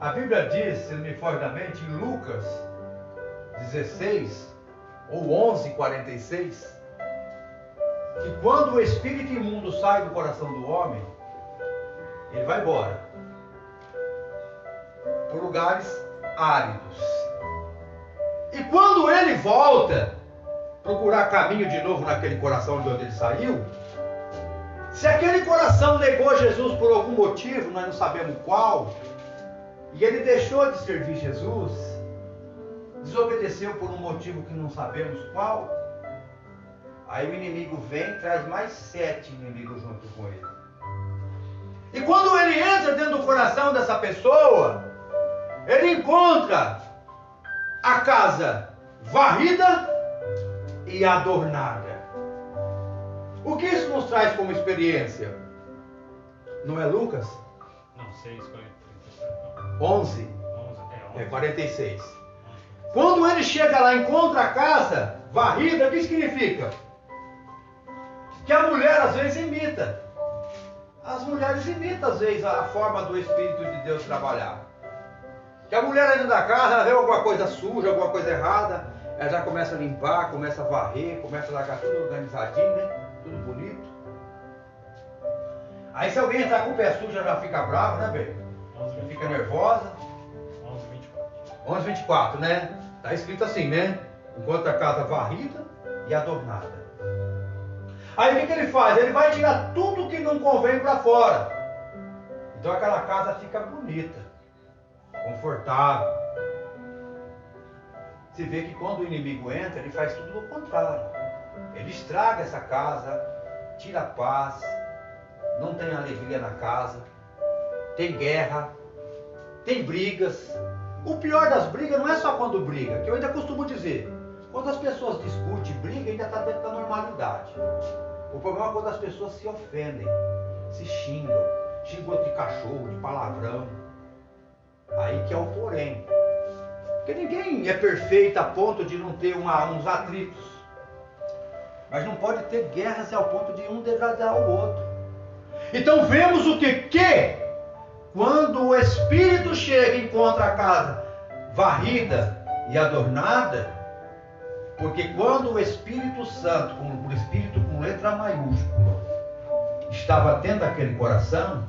A Bíblia diz, se não me foge da mente, em Lucas 16 ou 11:46, que quando o espírito imundo sai do coração do homem, ele vai embora por lugares áridos. E quando ele volta procurar caminho de novo naquele coração de onde ele saiu, se aquele coração negou Jesus por algum motivo, nós não sabemos qual, e ele deixou de servir Jesus, desobedeceu por um motivo que não sabemos qual, aí o inimigo vem e traz mais 7 inimigos junto com ele. E quando ele entra dentro do coração dessa pessoa, ele encontra a casa varrida e adornada. O que isso nos traz como experiência? Não é Lucas? Não, 6, 11. 46. Quando ele chega lá e encontra a casa varrida, o que significa? Que a mulher às vezes imita. As mulheres imitam às vezes a forma do Espírito de Deus trabalhar. Que a mulher dentro da casa, ela vê alguma coisa suja, alguma coisa errada, ela já começa a limpar, começa a varrer, começa a largar tudo organizadinho, né? Tudo bonito. Aí se alguém entrar com o pé sujo, já fica bravo, né, bem? Fica nervosa. 11:24, né? Está escrito assim, né? Enquanto a casa varrida e adornada. Aí o que ele faz? Ele vai tirar tudo que não convém para fora. Então aquela casa fica bonita, confortável. Você vê que quando o inimigo entra, ele faz tudo o contrário. Ele estraga essa casa, tira a paz, não tem alegria na casa, tem guerra, tem brigas. O pior das brigas não é só quando briga, que eu ainda costumo dizer, quando as pessoas discutem, brigam, ainda está dentro da normalidade. O problema é quando as pessoas se ofendem, se xingam de cachorro, de palavrão. Aí que é o porém. Porque ninguém é perfeito a ponto de não ter uns atritos. Mas não pode ter guerras ao ponto de um degradar o outro. Então vemos o que quando o Espírito chega e encontra a casa varrida e adornada, porque quando o Espírito Santo, o Espírito com letra maiúscula, estava dentro daquele coração,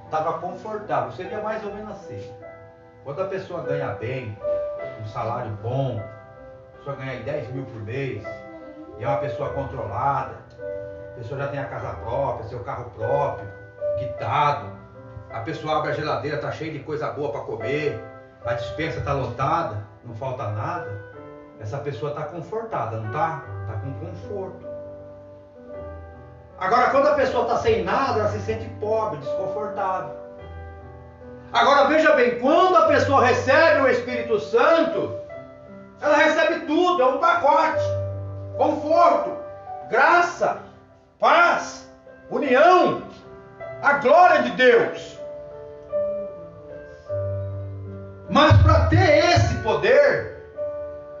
estava confortável. Seria mais ou menos assim. Quando a pessoa ganha bem, um salário bom, a pessoa ganha 10 mil por mês, e é uma pessoa controlada, a pessoa já tem a casa própria, seu carro próprio, quitado, a pessoa abre a geladeira, está cheia de coisa boa para comer, a despensa está lotada, não falta nada, essa pessoa está confortada, não está? Está com conforto. Agora, quando a pessoa está sem nada, ela se sente pobre, desconfortável. Agora, veja bem, quando a pessoa recebe o Espírito Santo, ela recebe tudo, é um pacote. Conforto, graça, paz, união, a glória de Deus. Mas para ter esse poder,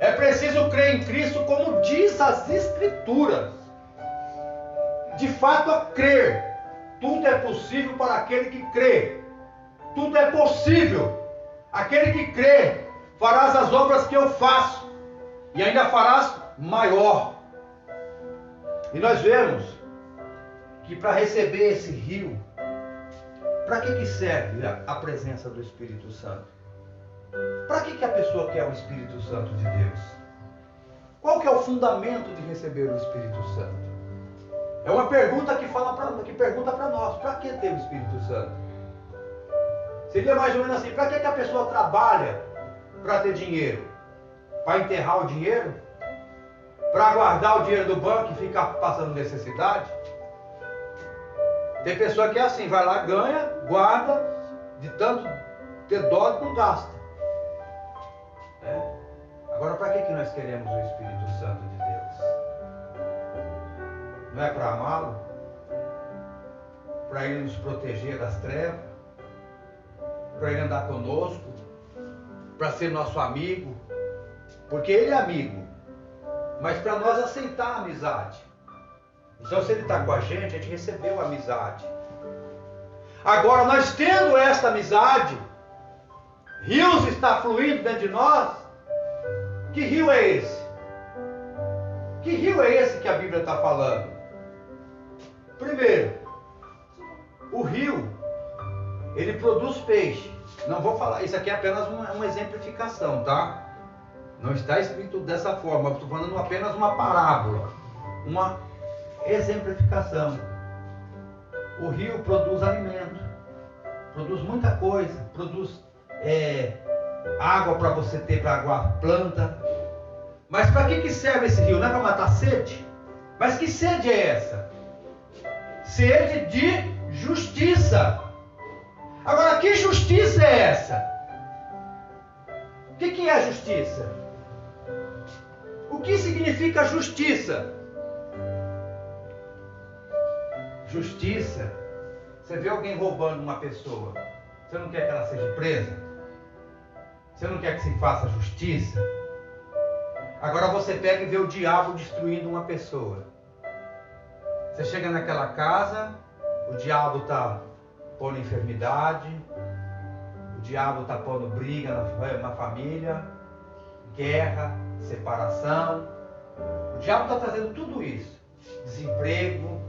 é preciso crer em Cristo como diz as Escrituras. De fato, a crer. Tudo é possível para aquele que crê. Tudo é possível. Aquele que crê, farás as obras que eu faço, e ainda farás maior, E nós vemos que para receber esse rio, para que serve a presença do Espírito Santo? Para que a pessoa quer o Espírito Santo de Deus? Qual que é o fundamento de receber o Espírito Santo? É uma pergunta que pergunta para nós, para que ter o Espírito Santo? Seria mais ou menos assim, para que a pessoa trabalha para ter dinheiro? Para enterrar o dinheiro? Para guardar o dinheiro do banco e ficar passando necessidade? Tem pessoa que é assim, vai lá, ganha, guarda, de tanto ter dó, não gasta. Agora, para que nós queremos o Espírito Santo de Deus? Não é para amá-lo? Para Ele nos proteger das trevas? Para Ele andar conosco? Para ser nosso amigo? Porque Ele é amigo. Mas para nós aceitar a amizade. Então, se Ele está com a gente recebeu a amizade. Agora, nós tendo esta amizade, rios está fluindo dentro de nós. Que rio é esse? Que rio é esse que a Bíblia está falando? Primeiro, o rio, ele produz peixe. Não vou falar, isso aqui é apenas uma exemplificação, tá? Não está escrito dessa forma, eu estou falando apenas uma parábola, uma exemplificação. O rio produz alimento, produz muita coisa, produz água para você ter para aguar a planta. Mas para que serve esse rio? Não é para matar sede? Mas que sede é essa? Sede de justiça. Agora, que justiça é essa? O que é justiça? O que significa justiça? Justiça, você vê alguém roubando uma pessoa, você não quer que ela seja presa? Você não quer que se faça justiça? Agora você pega e vê o diabo destruindo uma pessoa. Você chega naquela casa, o diabo está pondo enfermidade, o diabo está pondo briga na família, guerra, separação. O diabo está trazendo tudo isso. Desemprego,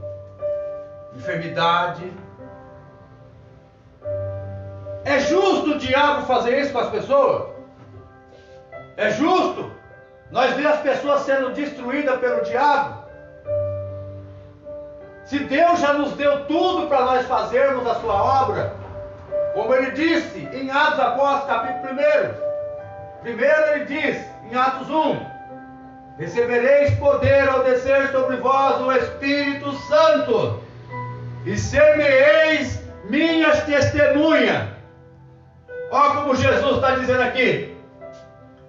enfermidade. É justo o diabo fazer isso com as pessoas? É justo? Nós vemos as pessoas sendo destruídas pelo diabo? Se Deus já nos deu tudo para nós fazermos a sua obra, como Ele disse em Atos Apóstolos, capítulo 1. Primeiro Ele diz, em Atos 1, recebereis poder ao descer sobre vós o Espírito Santo, e ser-me-eis minhas testemunhas. Olha como Jesus está dizendo aqui.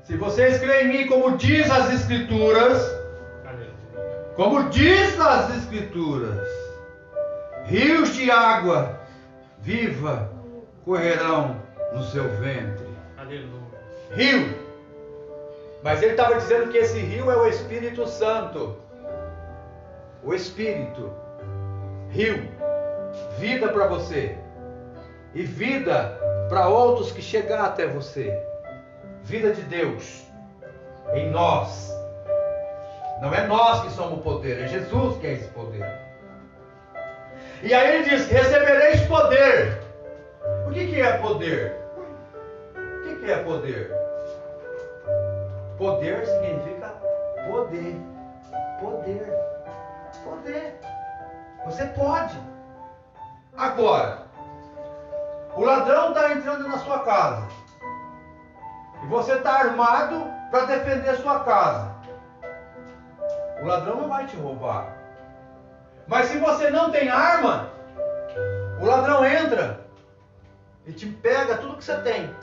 Se vocês creem em mim, como diz as Escrituras, rios de água viva correrão no seu ventre. Aleluia. Rio. Mas ele estava dizendo que esse rio é o Espírito Santo. O Espírito. Rio. Vida para você. E vida para outros que chegar até você. Vida de Deus em nós. Não é nós que somos o poder, é Jesus que é esse poder. E aí ele diz, recebereis poder. O que é poder? O que é poder? Poder significa poder. Poder. Poder. Você pode. Agora, o ladrão está entrando na sua casa. E você está armado para defender sua casa. O ladrão não vai te roubar. Mas se você não tem arma, o ladrão entra e te pega tudo que você tem.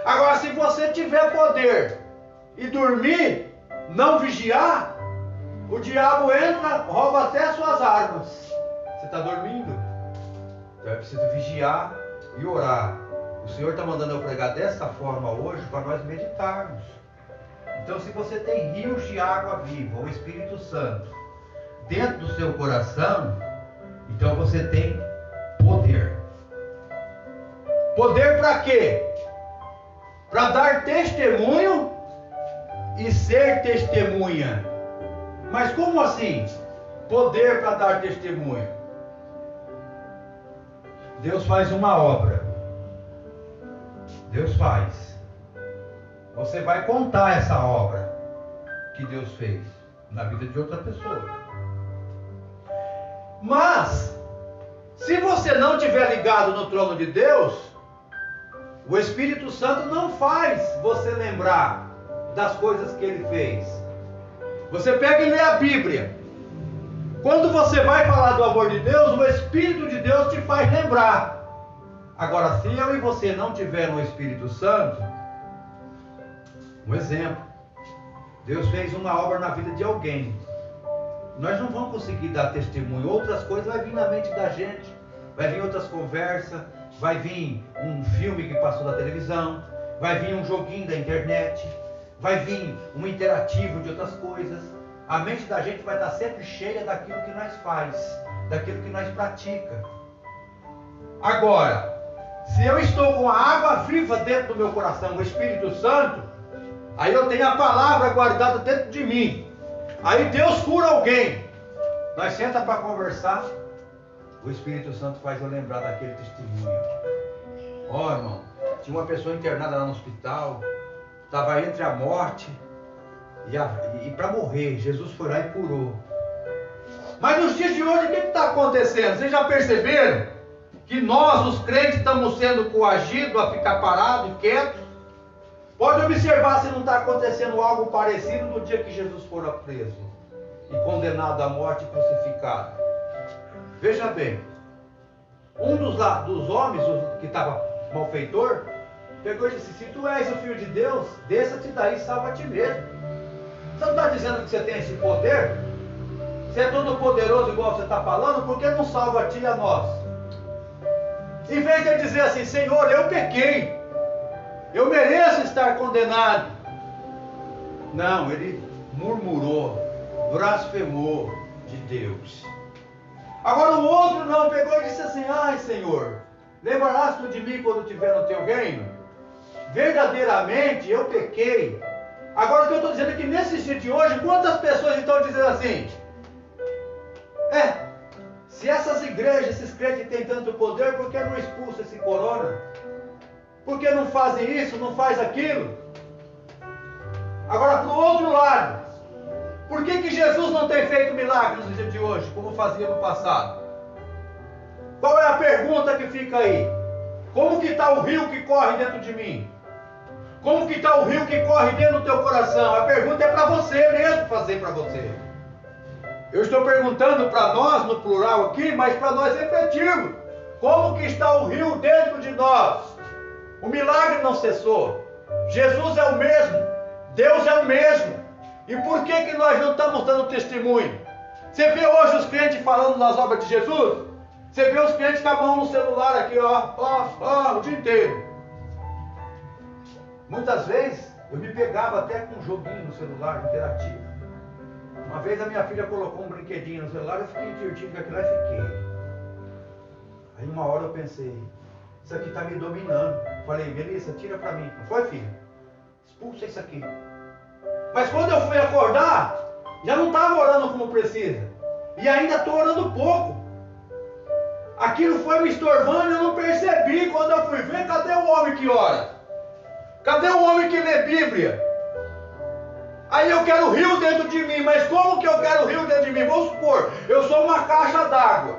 Agora, se você tiver poder e dormir, não vigiar, o diabo entra, rouba até suas armas. Você está dormindo? Então é preciso vigiar e orar. O Senhor está mandando eu pregar dessa forma hoje para nós meditarmos. Então, se você tem rios de água viva, o Espírito Santo, dentro do seu coração, então você tem poder. Poder para quê? Para dar testemunho e ser testemunha. Mas como assim? poder para dar testemunho. Deus faz uma obra. Deus faz. Você vai contar essa obra que Deus fez na vida de outra pessoa. Mas, se você não estiver ligado no trono de Deus, o Espírito Santo não faz você lembrar das coisas que Ele fez. Você pega e lê a Bíblia. Quando você vai falar do amor de Deus, o Espírito de Deus te faz lembrar. Agora, se eu e você não tiver no Espírito Santo, um exemplo, Deus fez uma obra na vida de alguém. Nós não vamos conseguir dar testemunho. Outras coisas vai vir na mente da gente. Vai vir outras conversas. Vai vir um filme que passou na televisão. Vai vir um joguinho da internet. Vai vir um interativo de outras coisas. A mente da gente vai estar sempre cheia daquilo que nós faz, daquilo que nós pratica. Agora, se eu estou com a água viva dentro do meu coração, o Espírito Santo, aí eu tenho a palavra guardada dentro de mim. Aí Deus cura alguém. Nós senta para conversar, o Espírito Santo faz eu lembrar daquele testemunho. Ó, irmão, tinha uma pessoa internada lá no hospital, estava entre a morte e para morrer. Jesus foi lá e curou. Mas nos dias de hoje, o que está acontecendo? Vocês já perceberam que nós, os crentes, estamos sendo coagidos a ficar parados, quietos? Pode observar se não está acontecendo algo parecido no dia que Jesus for preso e condenado à morte e crucificado. Veja bem, um dos homens que estava malfeitor, pegou e disse: se tu és o Filho de Deus, desça-te daí e salva a ti mesmo. Você não está dizendo que você tem esse poder? Você é todo poderoso igual você está falando, por que não salva a ti e a nós? Em vez de ele dizer assim: Senhor, eu pequei, eu mereço estar condenado. Não, ele murmurou, blasfemou de Deus. Agora o outro não, pegou e disse assim: ai, Senhor, lembrarás tu de mim quando estiver no teu reino? Verdadeiramente eu pequei. Agora o que eu estou dizendo é que nesse dia de hoje, quantas pessoas estão dizendo assim: se essas igrejas, esses crentes têm tanto poder, por que não expulsa esse corona? Por que não fazem isso, não faz aquilo? Agora, para o outro lado, por que Jesus não tem feito milagres no dia de hoje, como fazia no passado? Qual é a pergunta que fica aí? Como que está o rio que corre dentro de mim? Como que está o rio que corre dentro do teu coração? A pergunta é para você mesmo fazer para você. Eu estou perguntando para nós, no plural aqui, mas para nós refletirmos. Como que está o rio dentro de nós? O milagre não cessou. Jesus é o mesmo. Deus é o mesmo. E por que nós não estamos dando testemunho? Você vê hoje os crentes falando nas obras de Jesus? Você vê os crentes com a mão no celular aqui, o dia inteiro. Muitas vezes eu me pegava até com um joguinho no celular, interativo. Uma vez a minha filha colocou um brinquedinho no celular, eu fiquei divertido com aquilo e fiquei. Aí uma hora eu pensei: isso aqui está me dominando. Falei: Melissa, tira para mim. Não foi, filha? Expulsa isso aqui. Mas quando eu fui acordar, já não estava orando como precisa. E ainda estou orando pouco. Aquilo foi me estorvando e eu não percebi. Quando eu fui ver, cadê o homem que ora? Cadê o homem que lê Bíblia? Aí eu quero rio dentro de mim. Mas como que eu quero rio dentro de mim? Vamos supor, eu sou uma caixa d'água.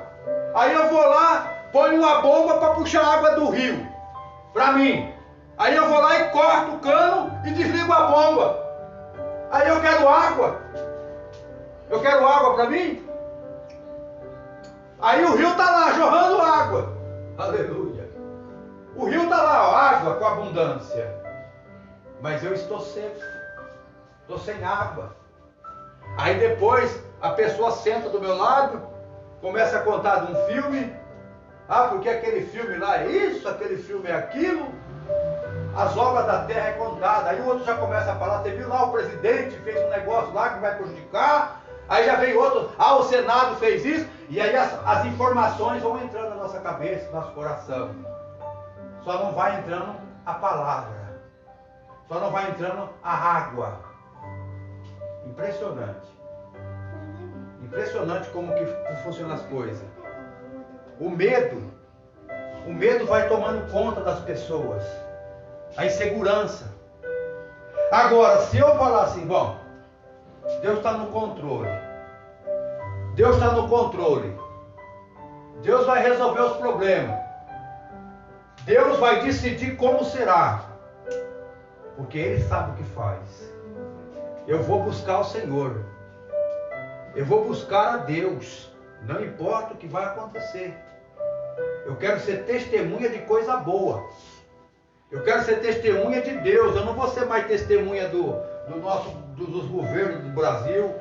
Aí eu vou lá, ponho uma bomba para puxar água do rio para mim. Aí eu vou lá e corto o cano e desligo a bomba. Aí eu quero água. Eu quero água para mim. Aí o rio está lá jorrando água. Aleluia. O rio está lá, ó, água com abundância. Mas eu estou seco. Estou sem água. Aí depois a pessoa senta do meu lado, começa a contar de um filme. Porque aquele filme lá é isso, aquele filme é aquilo. As obras da terra é contada. Aí o outro já começa a falar: você viu lá o presidente fez um negócio lá que vai prejudicar. Aí já vem outro: o Senado fez isso. E aí as informações vão entrando na nossa cabeça, no nosso coração. Só não vai entrando a palavra. Só não vai entrando a água. Impressionante. Impressionante como que funcionam as coisas. O medo vai tomando conta das pessoas. A insegurança. Agora, se eu falar assim, bom, Deus está no controle. Deus está no controle. Deus vai resolver os problemas. Deus vai decidir como será. Porque Ele sabe o que faz. Eu vou buscar o Senhor. Eu vou buscar a Deus. Não importa o que vai acontecer. Eu quero ser testemunha de coisa boa. Eu quero ser testemunha de Deus. Eu não vou ser mais testemunha dos governos do Brasil.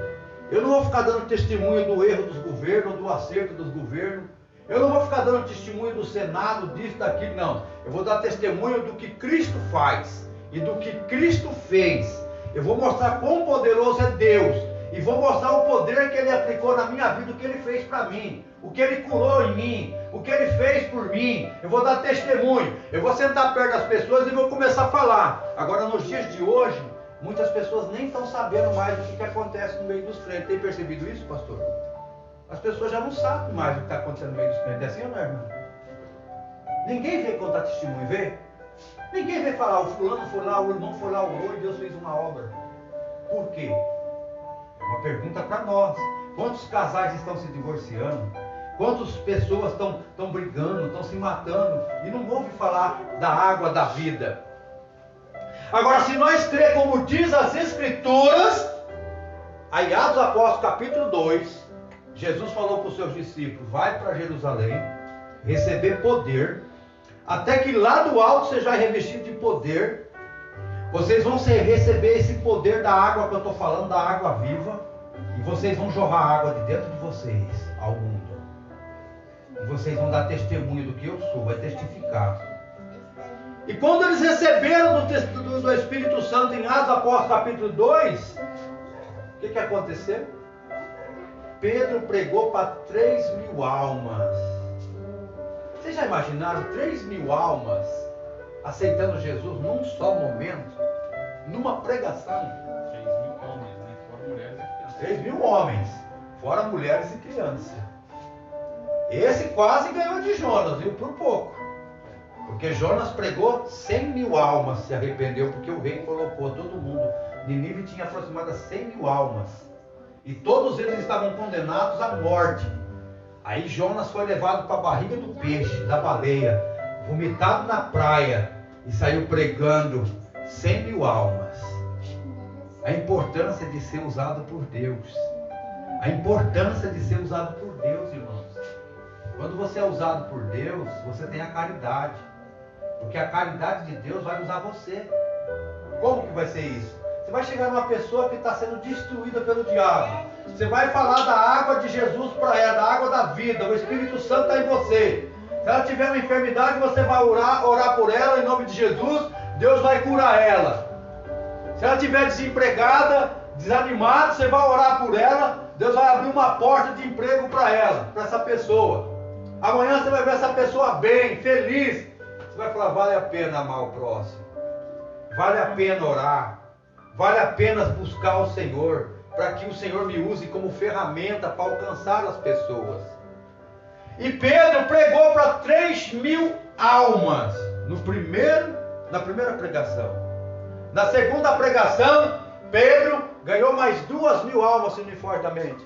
Eu não vou ficar dando testemunho do erro dos governos, do acerto dos governos. Eu não vou ficar dando testemunho do Senado, disso, daquilo, não. Eu vou dar testemunho do que Cristo faz e do que Cristo fez. Eu vou mostrar quão poderoso é Deus. E vou mostrar o poder que Ele aplicou na minha vida, o que Ele fez para mim, o que Ele curou em mim, o que Ele fez por mim. Eu vou dar testemunho. Eu vou sentar perto das pessoas e vou começar a falar. Agora, nos dias de hoje, muitas pessoas nem estão sabendo mais o que acontece no meio dos crentes. Tem percebido isso, pastor? As pessoas já não sabem mais o que está acontecendo no meio dos crentes. É assim ou não, irmão? Ninguém veio contar testemunho, vê? Ninguém veio falar, o fulano foi lá, o irmão foi lá, orou e Deus fez uma obra. Por quê? É uma pergunta para nós. Quantos casais estão se divorciando? Quantas pessoas estão brigando, estão se matando e não ouve falar da água da vida? Agora, se nós crer como diz as Escrituras, aí Atos Apóstolos capítulo 2, Jesus falou para os seus discípulos, vai para Jerusalém, receber poder, até que lá do alto seja revestido de poder. Vocês vão receber esse poder da água que eu estou falando, da água viva, e vocês vão jorrar água de dentro de vocês ao mundo. E vocês vão dar testemunho do que eu sou, vai testificar. E quando eles receberam do Espírito Santo em Atos Apóstolos capítulo 2, o que aconteceu? Pedro pregou para 3.000 almas. Vocês já imaginaram 3.000 almas aceitando Jesus num só momento? Numa pregação? 3.000 homens, né? Fora mulheres e crianças. 3.000 homens, fora mulheres e crianças. Esse quase ganhou de Jonas, viu? Por pouco. Porque Jonas pregou 100.000 almas, se arrependeu, porque o rei colocou todo mundo. Nínive tinha aproximadamente 100.000 almas. E todos eles estavam condenados à morte. Aí Jonas foi levado para a barriga do peixe, da baleia, vomitado na praia e saiu pregando 100.000 almas. A importância de ser usado por Deus. A importância de ser usado por Deus, irmãos. Quando você é usado por Deus, você tem a caridade. Porque a caridade de Deus vai usar você. Como que vai ser isso? Você vai chegar numa pessoa que está sendo destruída pelo diabo. Você vai falar da água de Jesus para ela, da água da vida. O Espírito Santo está em você. Se ela tiver uma enfermidade, você vai orar por ela em nome de Jesus. Deus vai curar ela. Se ela estiver desempregada, desanimada, você vai orar por ela. Deus vai abrir uma porta de emprego para ela, para essa pessoa. Amanhã você vai ver essa pessoa bem, feliz. Você vai falar, vale a pena amar o próximo. Vale a pena orar. Vale a pena buscar o Senhor, para que o Senhor me use como ferramenta para alcançar as pessoas. E Pedro pregou para 3.000 almas na primeira pregação. Na segunda pregação, Pedro ganhou mais 2.000 almas uniformemente.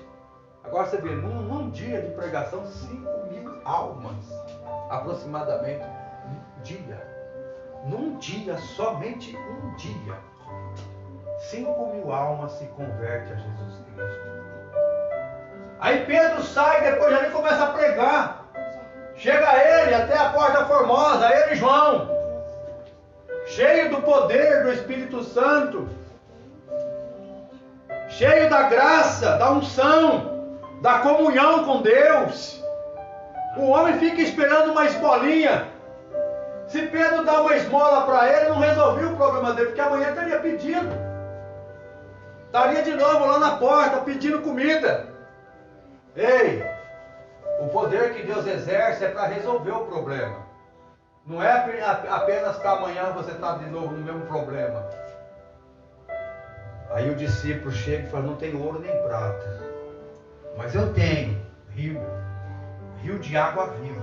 Agora você vê, num dia de pregação, 5.000 almas, aproximadamente, um dia. Num dia, somente um dia. 5.000 almas se convertem a Jesus Cristo. Aí Pedro sai, depois ele começa a pregar. Chega ele até a Porta Formosa, ele e João, cheio do poder do Espírito Santo, cheio da graça, da unção, da comunhão com Deus. O homem fica esperando uma esmolinha. Se Pedro dá uma esmola para ele, não resolveu o problema dele, porque amanhã estaria pedindo. Estaria de novo lá na porta pedindo comida. Ei, o poder que Deus exerce é para resolver o problema. Não é apenas para amanhã você estar de novo no mesmo problema. Aí o discípulo chega e fala, não tem ouro nem prata. Mas eu tenho rio de água viva,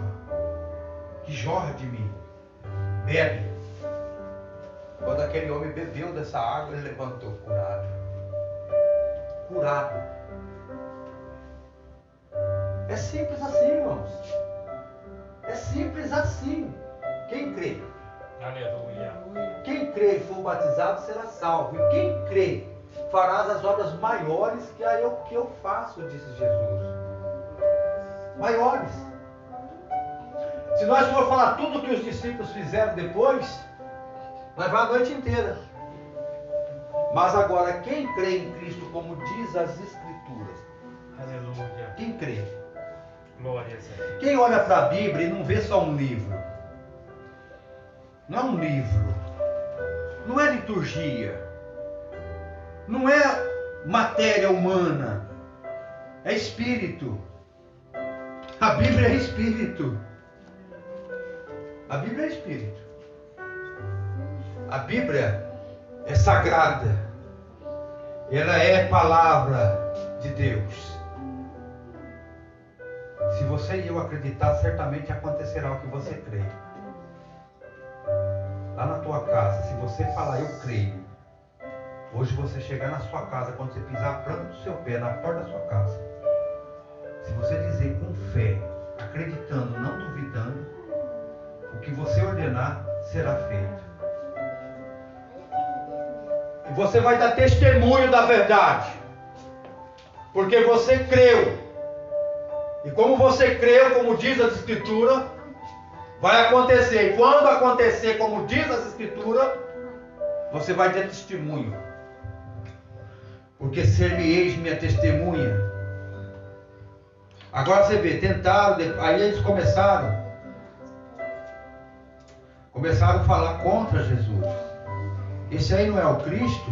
que jorra de mim. Bebe. Quando aquele homem bebeu dessa água, ele levantou curado. Curado. É simples assim, irmãos. É simples assim. Quem crê? Aleluia. Quem crê e for batizado será salvo. E quem crê farás as obras maiores que eu faço, disse Jesus. Maiores. Se nós for falar tudo o que os discípulos fizeram depois, nós vamos a noite inteira. Mas agora, quem crê em Cristo, como diz as Escrituras? Aleluia. Quem crê? Glória a Deus. Quem olha para a Bíblia e não vê só um livro? Não é um livro. Não é liturgia. Não é matéria humana. É espírito. A Bíblia é espírito. A Bíblia é espírito. A Bíblia é sagrada. Ela é palavra de Deus. Se você e eu acreditar, certamente acontecerá o que você crê. Lá na tua casa, se você falar, eu creio. Hoje você chegar na sua casa, quando você pisar a planta do seu pé na porta da sua casa, se você dizer com fé, acreditando, não duvidando, o que você ordenar será feito. E você vai dar testemunho da verdade, porque você creu. E como você creu, como diz as Escrituras, vai acontecer. E quando acontecer, como diz as Escrituras, você vai ter testemunho. Porque ser-me-eis minha testemunha. Agora você vê, tentaram, aí eles começaram a falar contra Jesus. Esse aí não é o Cristo?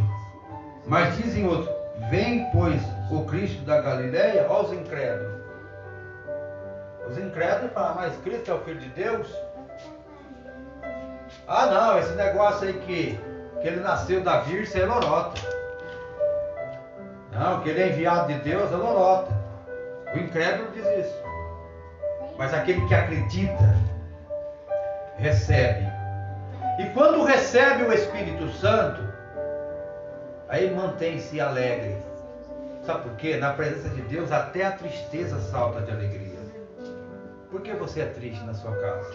Mas dizem outros, vem pois o Cristo da Galileia, ó os incrédulos. Os incrédulos falam, mas Cristo é o Filho de Deus? Ah não, esse negócio aí que ele nasceu da Virgem é lorota. Não, que ele é enviado de Deus é lorota. O incrédulo diz isso. Mas aquele que acredita, recebe. E quando recebe o Espírito Santo, aí mantém-se alegre. Sabe por quê? Na presença de Deus até a tristeza salta de alegria. Por que você é triste na sua casa?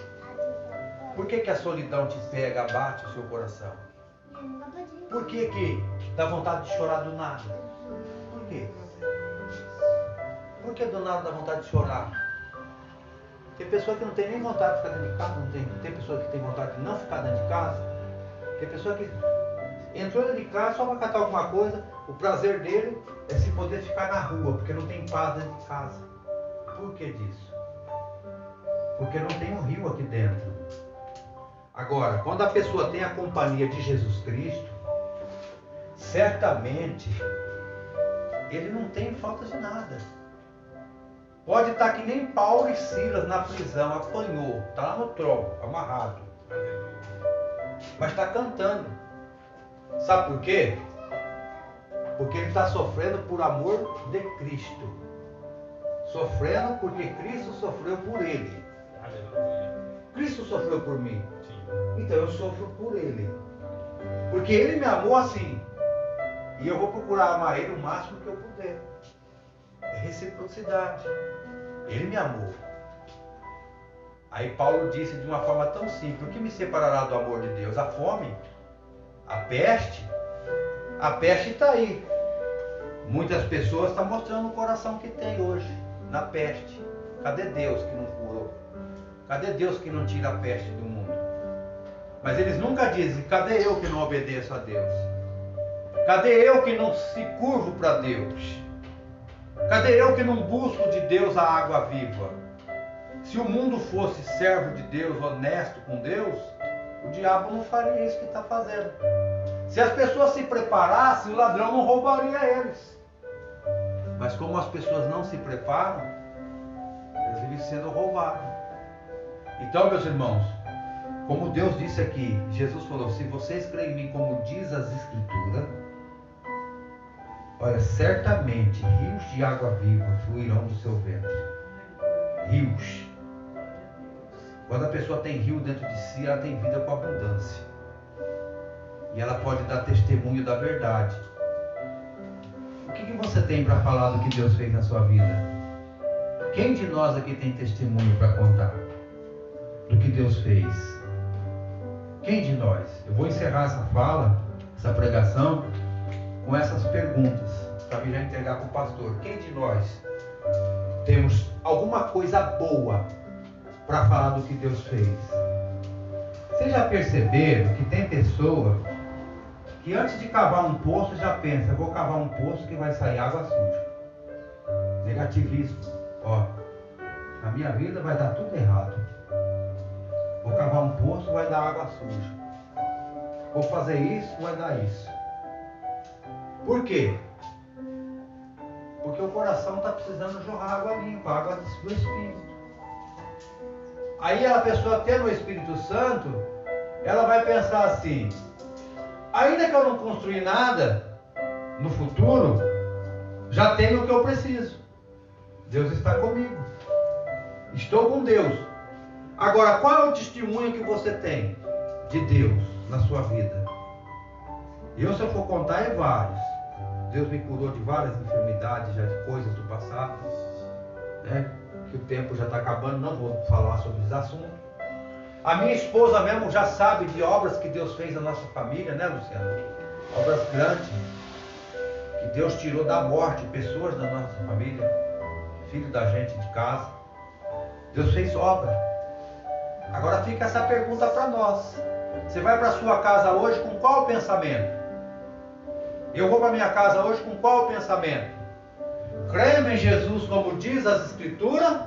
Por que a solidão te pega, abate o seu coração? Por que dá vontade de chorar do nada? Por quê? Por que do nada dá vontade de chorar? Tem pessoa que não tem nem vontade de ficar dentro de casa, não tem pessoa que tem vontade de não ficar dentro de casa. Tem pessoa que entrou dentro de casa só para catar alguma coisa, o prazer dele é se poder ficar na rua, porque não tem paz dentro de casa. Por que disso? Porque não tem um rio aqui dentro. Agora, quando a pessoa tem a companhia de Jesus Cristo, certamente ele não tem falta de nada. Pode estar que nem Paulo e Silas na prisão, apanhou, está lá no tronco, amarrado. Mas está cantando. Sabe por quê? Porque ele está sofrendo por amor de Cristo. Sofrendo porque Cristo sofreu por ele. Cristo sofreu por mim. Então eu sofro por ele. Porque ele me amou assim. E eu vou procurar amar ele o máximo que eu puder. É reciprocidade. Ele me amou. Aí Paulo disse de uma forma tão simples: o que me separará do amor de Deus? A fome? A peste? A peste está aí. Muitas pessoas estão mostrando o coração que tem hoje na peste. Cadê Deus que não curou? Cadê Deus que não tira a peste do mundo? Mas eles nunca dizem: cadê eu que não obedeço a Deus? Cadê eu que não se curvo para Deus? Cadê eu que não busco de Deus a água viva? Se o mundo fosse servo de Deus, honesto com Deus, o diabo não faria isso que está fazendo. Se as pessoas se preparassem, o ladrão não roubaria eles. Mas como as pessoas não se preparam, eles vivem sendo roubados. Então, meus irmãos, como Deus disse aqui, Jesus falou: se vocês creem em mim como diz as Escrituras, olha, certamente rios de água viva fluirão do seu ventre. Rios. Quando a pessoa tem rio dentro de si, ela tem vida com abundância. E ela pode dar testemunho da verdade. O que você tem para falar do que Deus fez na sua vida? Quem de nós aqui tem testemunho para contar do que Deus fez? Quem de nós? Eu vou encerrar essa fala, essa pregação, com essas perguntas, para vir já entregar para o pastor. Quem de nós temos alguma coisa boa para falar do que Deus fez? Vocês já perceberam que tem pessoa que antes de cavar um poço já pensa, eu vou cavar um poço que vai sair água suja. Negativismo. Ó, na minha vida vai dar tudo errado. Vou cavar um poço, vai dar água suja. Vou fazer isso, vai dar isso. Por quê? Porque o coração está precisando jorrar água limpa, água do Espírito. Aí a pessoa tendo o Espírito Santo, ela vai pensar assim, ainda que eu não construir nada no futuro, já tenho o que eu preciso. Deus está comigo. Estou com Deus. Agora, qual é o testemunho que você tem de Deus na sua vida? Eu, se eu for contar, é vários. Deus me curou de várias enfermidades, já de coisas do passado, né? Que o tempo já está acabando, não vou falar sobre esse assunto. A minha esposa mesmo já sabe de obras que Deus fez na nossa família, né, Luciano? Obras grandes, que Deus tirou da morte pessoas da nossa família, filho da gente de casa. Deus fez obra. Agora fica essa pergunta para nós. Você vai para a sua casa hoje com qual pensamento? Eu vou para a minha casa hoje com qual pensamento? Crendo em Jesus como diz as Escrituras?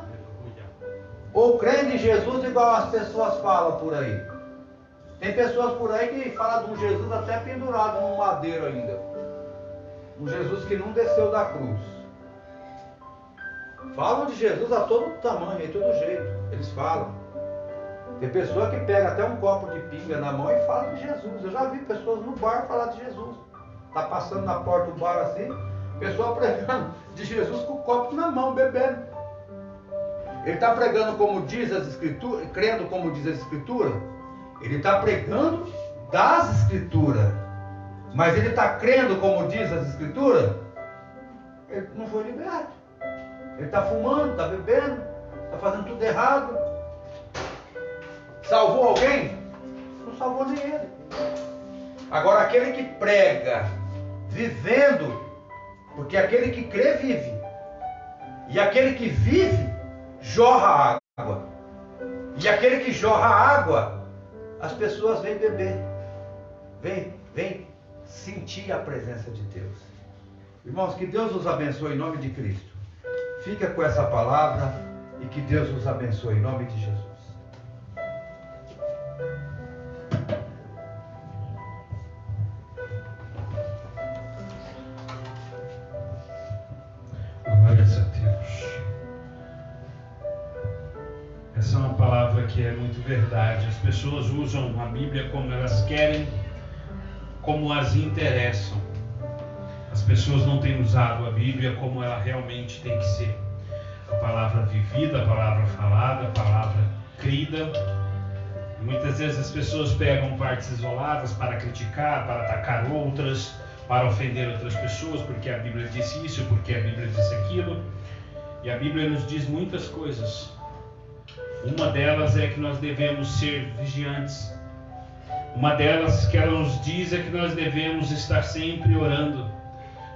Ou crendo em Jesus igual as pessoas falam por aí? Tem pessoas por aí que falam de um Jesus até pendurado num madeiro ainda. Um Jesus que não desceu da cruz. Falam de Jesus a todo tamanho, a todo jeito. Eles falam. Tem pessoa que pega até um copo de pinga na mão e fala de Jesus. Eu já vi pessoas no bar falar de Jesus. Está passando na porta do bar assim, pessoa pregando de Jesus com o copo na mão, bebendo. Ele está pregando como diz as Escrituras, crendo como diz as Escrituras. Ele está pregando das Escrituras. Mas ele está crendo como diz as Escrituras? Ele não foi liberado. Ele está fumando, está bebendo, está fazendo tudo errado. Salvou alguém? Não salvou nem ele. Agora aquele que prega, vivendo, porque aquele que crê vive. E aquele que vive, jorra água. E aquele que jorra água, as pessoas vêm beber. Vem sentir a presença de Deus. Irmãos, que Deus os abençoe em nome de Cristo. Fica com essa palavra e que Deus os abençoe em nome de Jesus. Glórias a Deus. Essa é uma palavra que é muito verdade. As pessoas usam a Bíblia como elas querem, como as interessam. As pessoas não têm usado a Bíblia como ela realmente tem que ser. A palavra vivida, a palavra falada, a palavra crida. E muitas vezes as pessoas pegam partes isoladas para criticar, para atacar outras, para ofender outras pessoas, porque a Bíblia disse isso, porque a Bíblia disse aquilo. E a Bíblia nos diz muitas coisas. Uma delas é que nós devemos ser vigiantes. Uma delas que ela nos diz é que nós devemos estar sempre orando.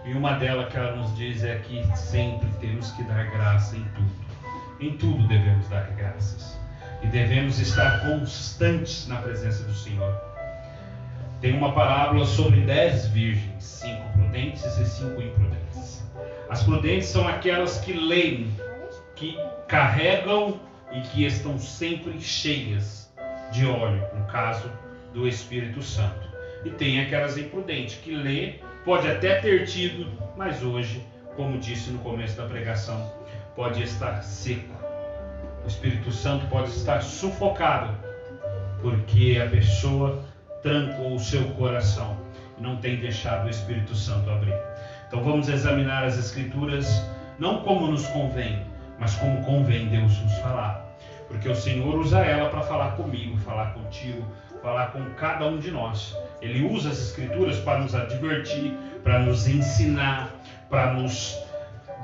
E uma delas que ela nos diz é que sempre temos que dar graça em tudo. Em tudo devemos dar graças. E devemos estar constantes na presença do Senhor. Tem uma parábola sobre 10 virgens, 5 prudentes e 5 imprudentes. As prudentes são aquelas que leem, que carregam e que estão sempre cheias de óleo, no caso do Espírito Santo. E tem aquelas imprudentes que lê, pode até ter tido, mas hoje, como disse no começo da pregação, pode estar seco. O Espírito Santo pode estar sufocado, porque a pessoa trancou o seu coração. e não tem deixado o Espírito Santo abrir. Então vamos examinar as Escrituras, não como nos convém, mas como convém Deus nos falar. Porque o Senhor usa ela para falar comigo, falar contigo, falar com cada um de nós. Ele usa as Escrituras para nos advertir, para nos ensinar, para nos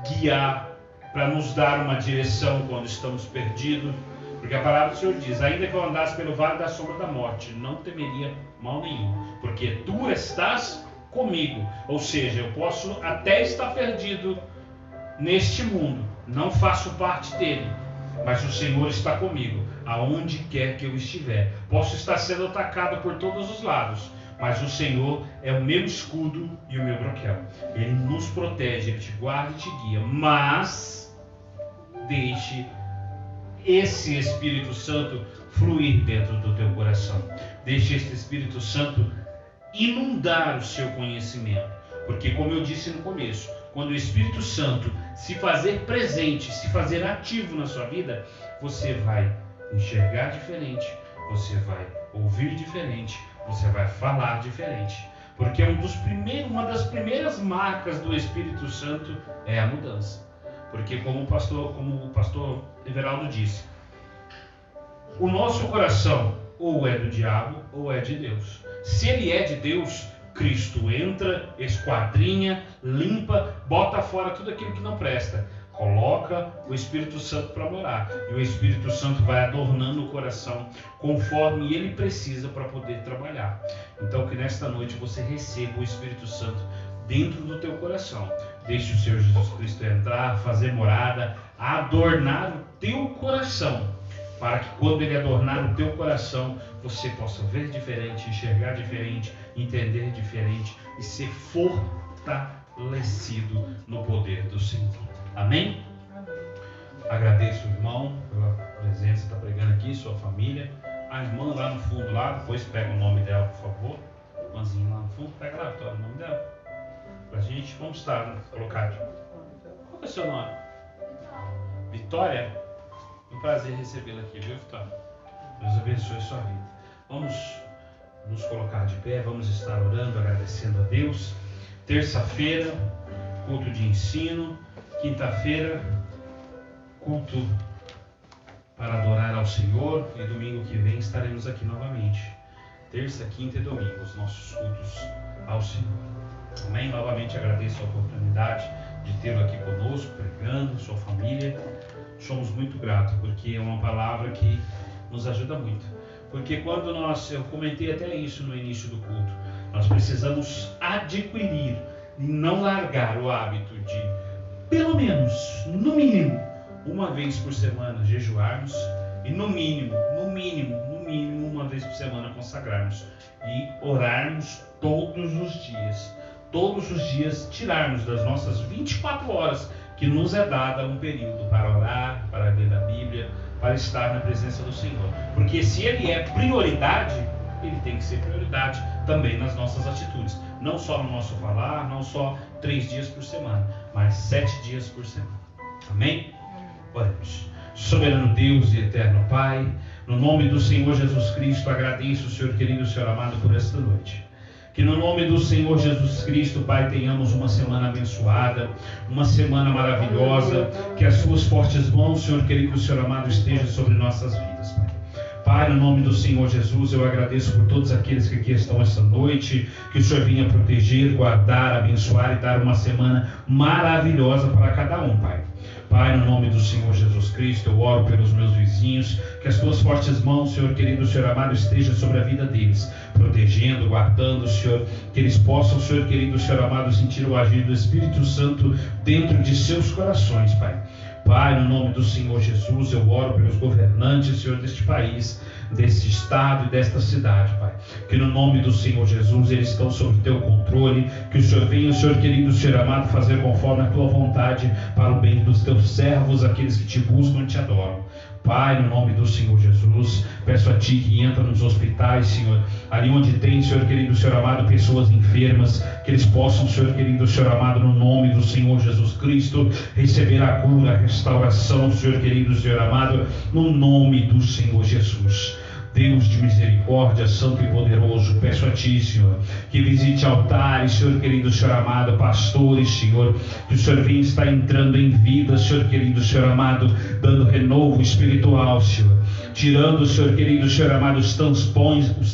guiar, para nos dar uma direção quando estamos perdidos. Porque a palavra do Senhor diz: ainda que eu andasse pelo vale da sombra da morte, não temeria mal nenhum, porque tu estás comigo. Ou seja, eu posso até estar perdido neste mundo, não faço parte dele, mas o Senhor está comigo, aonde quer que eu estiver. Posso estar sendo atacado por todos os lados, mas o Senhor é o meu escudo e o meu broquel. Ele nos protege, Ele te guarda e te guia, mas deixe esse Espírito Santo fluir dentro do teu coração. Deixe esse Espírito Santo inundar o seu conhecimento. Porque, como eu disse no começo, quando o Espírito Santo se fazer presente, se fazer ativo na sua vida, você vai enxergar diferente, você vai ouvir diferente, você vai falar diferente. Porque uma das primeiras marcas do Espírito Santo é a mudança. Porque como o pastor Everaldo disse, o nosso coração ou é do diabo ou é de Deus. Se ele é de Deus, Cristo entra, esquadrinha, limpa, bota fora tudo aquilo que não presta, coloca o Espírito Santo para morar, e o Espírito Santo vai adornando o coração conforme ele precisa para poder trabalhar. Então que nesta noite você receba o Espírito Santo dentro do teu coração. Deixe o Senhor Jesus Cristo entrar, fazer morada, adornar o teu coração, para que quando Ele adornar o teu coração, você possa ver diferente, enxergar diferente, entender diferente e ser fortalecido no poder do Senhor. Amém? Agradeço o irmão pela presença, está pregando aqui, sua família. A irmã lá no fundo, lá, depois pega o nome dela, por favor. Irmãzinha lá no fundo, pega lá, Vitória, o nome dela. Pra gente, vamos estar colocado. Qual é o seu nome? Vitória? Um prazer recebê-la aqui, viu, Vitória? Deus abençoe a sua vida. Vamos nos colocar de pé, vamos estar orando, agradecendo a Deus. Terça-feira, culto de ensino. Quinta-feira, culto para adorar ao Senhor. E domingo que vem estaremos aqui novamente. Terça, quinta e domingo, os nossos cultos ao Senhor. Amém? Novamente agradeço a oportunidade de tê-lo aqui conosco, pregando, sua família. Somos muito gratos, porque é uma palavra que nos ajuda muito. Porque quando eu comentei até isso no início do culto, nós precisamos adquirir e não largar o hábito de, pelo menos, no mínimo, uma vez por semana jejuarmos e no mínimo, uma vez por semana consagrarmos e orarmos todos os dias. Todos os dias tirarmos das nossas 24 horas que nos é dada um período para orar, para ler a Bíblia, para estar na presença do Senhor. Porque se Ele é prioridade, Ele tem que ser prioridade também nas nossas atitudes. Não só no nosso falar, não só 3 dias por semana, mas 7 dias por semana. Amém? Oremos. Soberano Deus e eterno Pai, no nome do Senhor Jesus Cristo, agradeço, Senhor querido, Senhor amado, por esta noite. Que no nome do Senhor Jesus Cristo, Pai, tenhamos uma semana abençoada, uma semana maravilhosa, que as suas fortes mãos, Senhor querido, Senhor amado, estejam sobre nossas vidas, Pai. Pai, no nome do Senhor Jesus, eu agradeço por todos aqueles que aqui estão esta noite, que o Senhor venha proteger, guardar, abençoar e dar uma semana maravilhosa para cada um, Pai. Pai, no nome do Senhor Jesus Cristo, eu oro pelos meus vizinhos, que as tuas fortes mãos, Senhor querido, Senhor amado, estejam sobre a vida deles, protegendo, guardando, Senhor, que eles possam, Senhor querido, Senhor amado, sentir o agir do Espírito Santo dentro de seus corações, Pai. Pai, no nome do Senhor Jesus, eu oro pelos governantes, Senhor, deste país, deste estado e desta cidade, Pai. Que no nome do Senhor Jesus, eles estão sob teu controle, que o Senhor venha, Senhor querido, Senhor amado, fazer conforme a tua vontade, para o bem dos teus servos, aqueles que te buscam e te adoram. Pai, no nome do Senhor Jesus, peço a Ti que entra nos hospitais, Senhor, ali onde tem, Senhor querido, Senhor amado, pessoas enfermas, que eles possam, Senhor querido, Senhor amado, no nome do Senhor Jesus Cristo, receber a cura, a restauração, Senhor querido, Senhor amado, no nome do Senhor Jesus. Deus de misericórdia, santo e poderoso, peço a Ti, Senhor, que visite altares, Senhor querido, Senhor amado, pastores, Senhor, que o Senhor venha estar entrando em vida, Senhor querido, Senhor amado, dando renovo espiritual, Senhor, tirando, Senhor querido, Senhor amado, os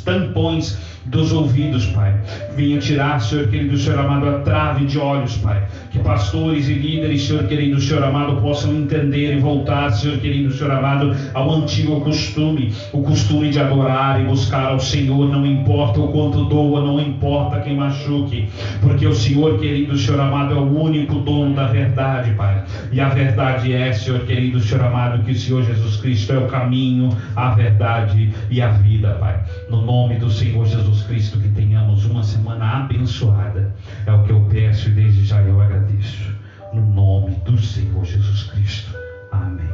tampões dos ouvidos, Pai. Venha tirar, Senhor querido, Senhor amado, a trave de olhos, Pai. Que pastores e líderes, Senhor querido, Senhor amado, possam entender e voltar, Senhor querido, Senhor amado, ao antigo costume, o costume de adorar e buscar ao Senhor, não importa o quanto doa, não importa quem machuque, porque o Senhor querido, Senhor amado, é o único dono da verdade, Pai. E a verdade é, Senhor querido, Senhor amado, que o Senhor Jesus Cristo é o caminho, a verdade e a vida, Pai. No nome do Senhor Jesus Cristo, que tenhamos uma semana abençoada, é o que eu peço e desde já eu agradeço, no nome do Senhor Jesus Cristo, amém.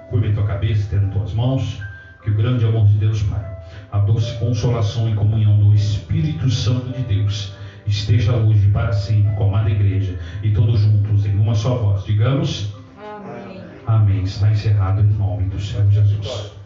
Curva tua cabeça, tendo tuas mãos, que o grande amor de Deus Pai, a doce consolação e comunhão do Espírito Santo de Deus esteja hoje e para sempre com a amada igreja, e todos juntos em uma só voz digamos amém. Amém. Está encerrado em nome do Senhor Jesus.